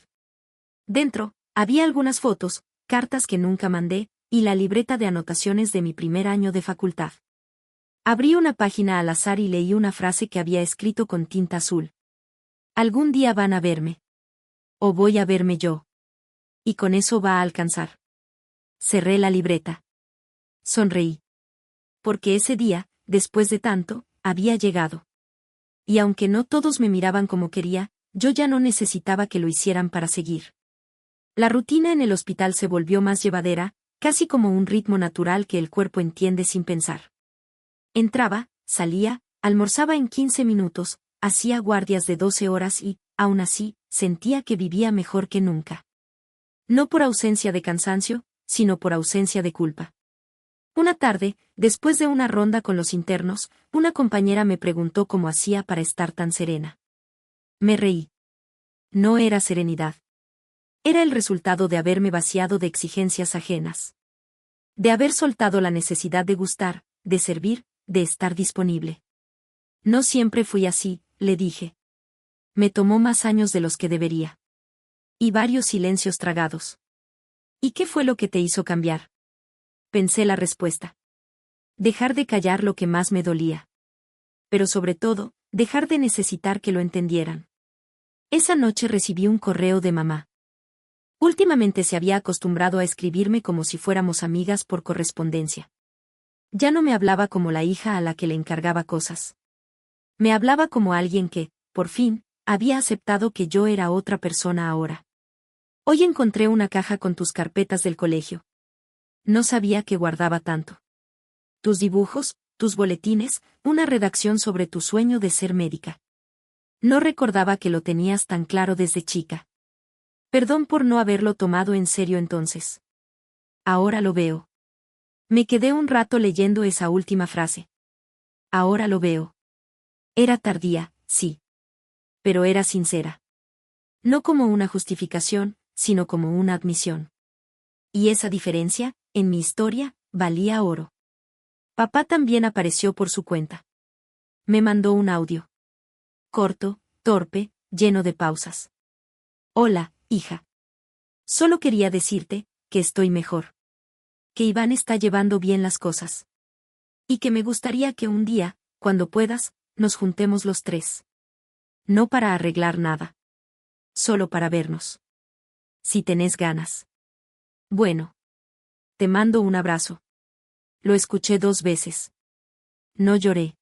Dentro, había algunas fotos, cartas que nunca mandé, y la libreta de anotaciones de mi primer año de facultad. Abrí una página al azar y leí una frase que había escrito con tinta azul. Algún día van a verme. O voy a verme yo. Y con eso va a alcanzar. Cerré la libreta. Sonreí. Porque ese día, después de tanto, había llegado. Y aunque no todos me miraban como quería, yo ya no necesitaba que lo hicieran para seguir. La rutina en el hospital se volvió más llevadera, casi como un ritmo natural que el cuerpo entiende sin pensar. Entraba, salía, almorzaba en 15 minutos, hacía guardias de 12 horas y, aún así, sentía que vivía mejor que nunca. No por ausencia de cansancio, sino por ausencia de culpa. Una tarde, después de una ronda con los internos, una compañera me preguntó cómo hacía para estar tan serena. Me reí. No era serenidad. Era el resultado de haberme vaciado de exigencias ajenas. De haber soltado la necesidad de gustar, de servir, de estar disponible. No siempre fui así, le dije. Me tomó más años de los que debería. Y varios silencios tragados. ¿Y qué fue lo que te hizo cambiar? Pensé la respuesta. Dejar de callar lo que más me dolía. Pero sobre todo, Dejar de necesitar que lo entendieran. Esa noche recibí un correo de mamá. Últimamente se había acostumbrado a escribirme como si fuéramos amigas por correspondencia. Ya no me hablaba como la hija a la que le encargaba cosas. Me hablaba como alguien que, por fin, había aceptado que yo era otra persona ahora. Hoy encontré una caja con tus carpetas del colegio. No sabía que guardaba tanto. Tus dibujos, tus boletines, una redacción sobre tu sueño de ser médica. No recordaba que lo tenías tan claro desde chica. Perdón por no haberlo tomado en serio entonces. Ahora lo veo. Me quedé un rato leyendo esa última frase. Ahora lo veo. Era tardía, sí. Pero era sincera. No como una justificación, sino como una admisión. Y esa diferencia, en mi historia, valía oro. Papá también apareció por su cuenta. Me mandó un audio. Corto, torpe, lleno de pausas. Hola, hija. Solo quería decirte que estoy mejor. Que Iván está llevando bien las cosas. Y que me gustaría que un día, cuando puedas, nos juntemos los tres. No para arreglar nada. Solo para vernos. Si tenés ganas. Bueno. Te mando un abrazo. Lo escuché 2 veces. No lloré.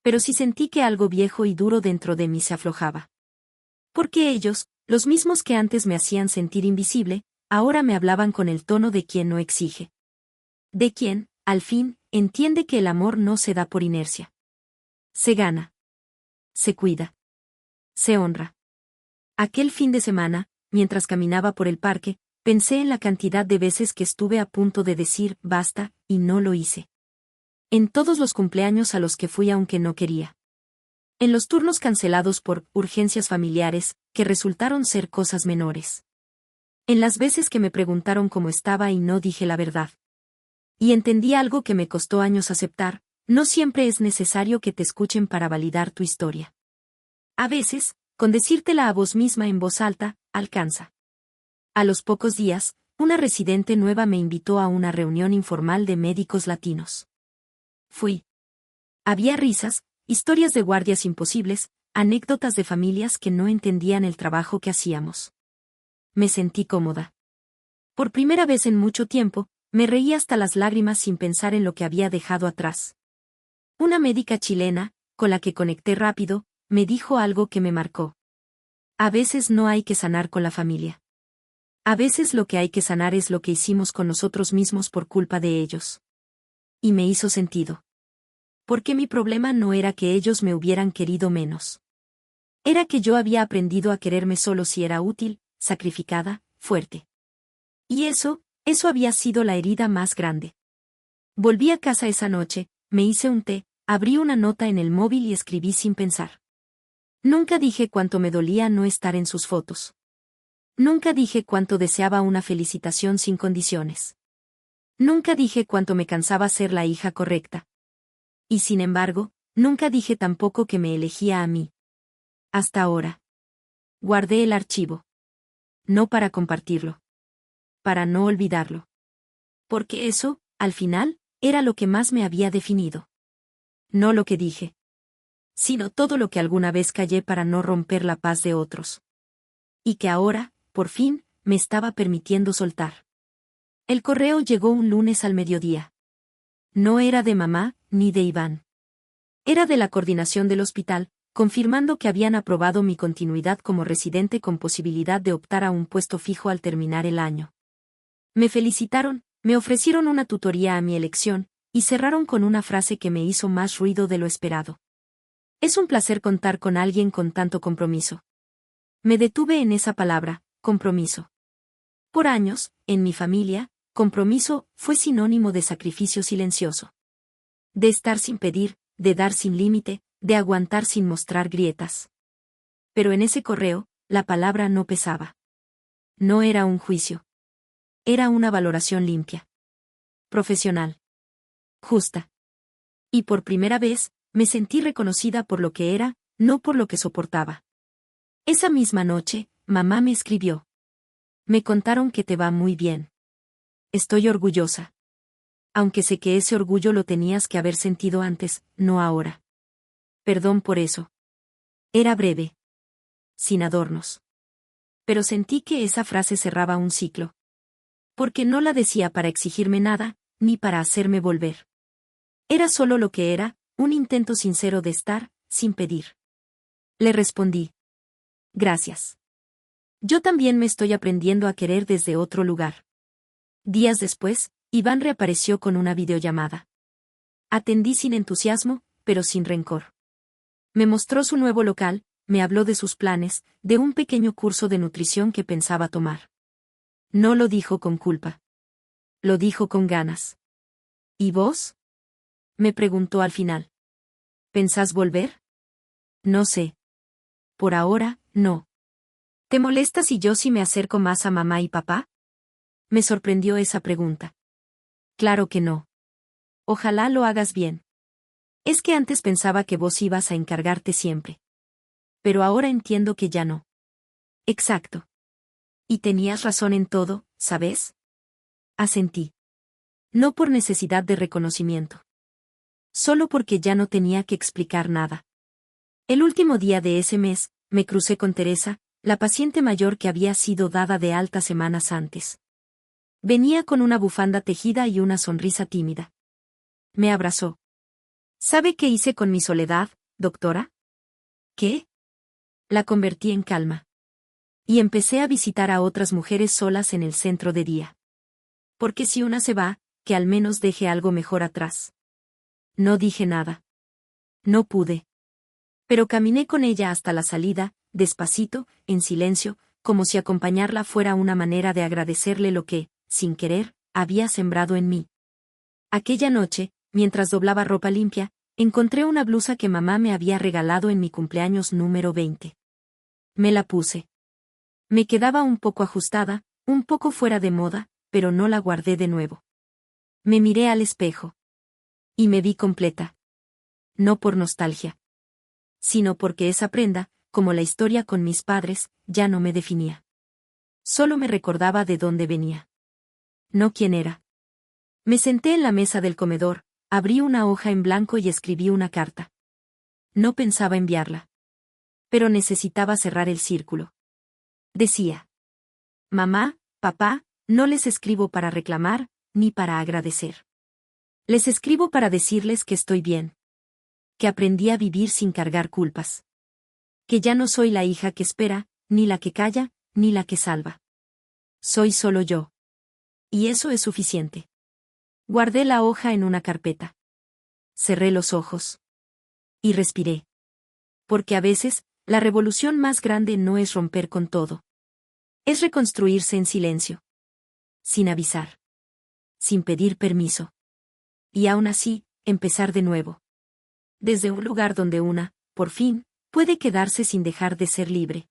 Pero sí sentí que algo viejo y duro dentro de mí se aflojaba. Porque ellos, los mismos que antes me hacían sentir invisible, ahora me hablaban con el tono de quien no exige. De quien, al fin, entiende que el amor no se da por inercia. Se gana. Se cuida. Se honra. Aquel fin de semana, mientras caminaba por el parque, pensé en la cantidad de veces que estuve a punto de decir basta, y no lo hice. En todos los cumpleaños a los que fui aunque no quería. En los turnos cancelados por urgencias familiares, que resultaron ser cosas menores. En las veces que me preguntaron cómo estaba y no dije la verdad. Y entendí algo que me costó años aceptar: no siempre es necesario que te escuchen para validar tu historia. A veces, con decírtela a vos misma en voz alta, alcanza. A los pocos días, una residente nueva me invitó a una reunión informal de médicos latinos. Fui. Había risas, historias de guardias imposibles, anécdotas de familias que no entendían el trabajo que hacíamos. Me sentí cómoda. Por primera vez en mucho tiempo, me reí hasta las lágrimas sin pensar en lo que había dejado atrás. Una médica chilena, con la que conecté rápido, me dijo algo que me marcó. A veces no hay que sanar con la familia. A veces lo que hay que sanar es lo que hicimos con nosotros mismos por culpa de ellos. Y me hizo sentido. Porque mi problema no era que ellos me hubieran querido menos. Era que yo había aprendido a quererme solo si era útil, sacrificada, fuerte. Y eso había sido la herida más grande. Volví a casa esa noche, me hice un té, abrí una nota en el móvil y escribí sin pensar. Nunca dije cuánto me dolía no estar en sus fotos. Nunca dije cuánto deseaba una felicitación sin condiciones. Nunca dije cuánto me cansaba ser la hija correcta. Y sin embargo, nunca dije tampoco que me elegía a mí. Hasta ahora. Guardé el archivo. No para compartirlo. Para no olvidarlo. Porque eso, al final, era lo que más me había definido. No lo que dije. Sino todo lo que alguna vez callé para no romper la paz de otros. Y que ahora, por fin, me estaba permitiendo soltar. El correo llegó un lunes al mediodía. No era de mamá, ni de Iván. Era de la coordinación del hospital, confirmando que habían aprobado mi continuidad como residente con posibilidad de optar a un puesto fijo al terminar el año. Me felicitaron, me ofrecieron una tutoría a mi elección, y cerraron con una frase que me hizo más ruido de lo esperado. Es un placer contar con alguien con tanto compromiso. Me detuve en esa palabra, compromiso. Por años, en mi familia, compromiso fue sinónimo de sacrificio silencioso. De estar sin pedir, de dar sin límite, de aguantar sin mostrar grietas. Pero en ese correo, la palabra no pesaba. No era un juicio. Era una valoración limpia. Profesional. Justa. Y por primera vez, me sentí reconocida por lo que era, no por lo que soportaba. Esa misma noche, mamá me escribió. Me contaron que te va muy bien. Estoy orgullosa. Aunque sé que ese orgullo lo tenías que haber sentido antes, no ahora. Perdón por eso. Era breve. Sin adornos. Pero sentí que esa frase cerraba un ciclo. Porque no la decía para exigirme nada, ni para hacerme volver. Era solo lo que era, un intento sincero de estar, sin pedir. Le respondí. Gracias. Yo también me estoy aprendiendo a querer desde otro lugar. Días después, Iván reapareció con una videollamada. Atendí sin entusiasmo, pero sin rencor. Me mostró su nuevo local, me habló de sus planes, de un pequeño curso de nutrición que pensaba tomar. No lo dijo con culpa. Lo dijo con ganas. ¿Y vos? Me preguntó al final. ¿Pensás volver? No sé. Por ahora, no. ¿Te molesta si yo sí me acerco más a mamá y papá? Me sorprendió esa pregunta. Claro que no. Ojalá lo hagas bien. Es que antes pensaba que vos ibas a encargarte siempre. Pero ahora entiendo que ya no. Exacto. Y tenías razón en todo, ¿sabes? Asentí. No por necesidad de reconocimiento. Solo porque ya no tenía que explicar nada. El último día de ese mes, me crucé con Teresa, la paciente mayor que había sido dada de alta semanas antes. Venía con una bufanda tejida y una sonrisa tímida. Me abrazó. ¿Sabe qué hice con mi soledad, doctora? ¿Qué? La convertí en calma. Y empecé a visitar a otras mujeres solas en el centro de día. Porque si una se va, que al menos deje algo mejor atrás. No dije nada. No pude. Pero caminé con ella hasta la salida, despacito, en silencio, como si acompañarla fuera una manera de agradecerle lo que, sin querer, había sembrado en mí. Aquella noche, mientras doblaba ropa limpia, encontré una blusa que mamá me había regalado en mi cumpleaños número 20. Me la puse. Me quedaba un poco ajustada, un poco fuera de moda, pero no la guardé de nuevo. Me miré al espejo. Y me vi completa. No por nostalgia. Sino porque esa prenda, como la historia con mis padres, ya no me definía. Solo me recordaba de dónde venía. No quién era. Me senté en la mesa del comedor, abrí una hoja en blanco y escribí una carta. No pensaba enviarla. Pero necesitaba cerrar el círculo. Decía. Mamá, papá, no les escribo para reclamar, ni para agradecer. Les escribo para decirles que estoy bien. Que aprendí a vivir sin cargar culpas. Que ya no soy la hija que espera, ni la que calla, ni la que salva. Soy solo yo. Y eso es suficiente. Guardé la hoja en una carpeta. Cerré los ojos. Y respiré. Porque a veces, la revolución más grande no es romper con todo. Es reconstruirse en silencio. Sin avisar. Sin pedir permiso. Y aún así, empezar de nuevo. Desde un lugar donde una, por fin, puede quedarse sin dejar de ser libre.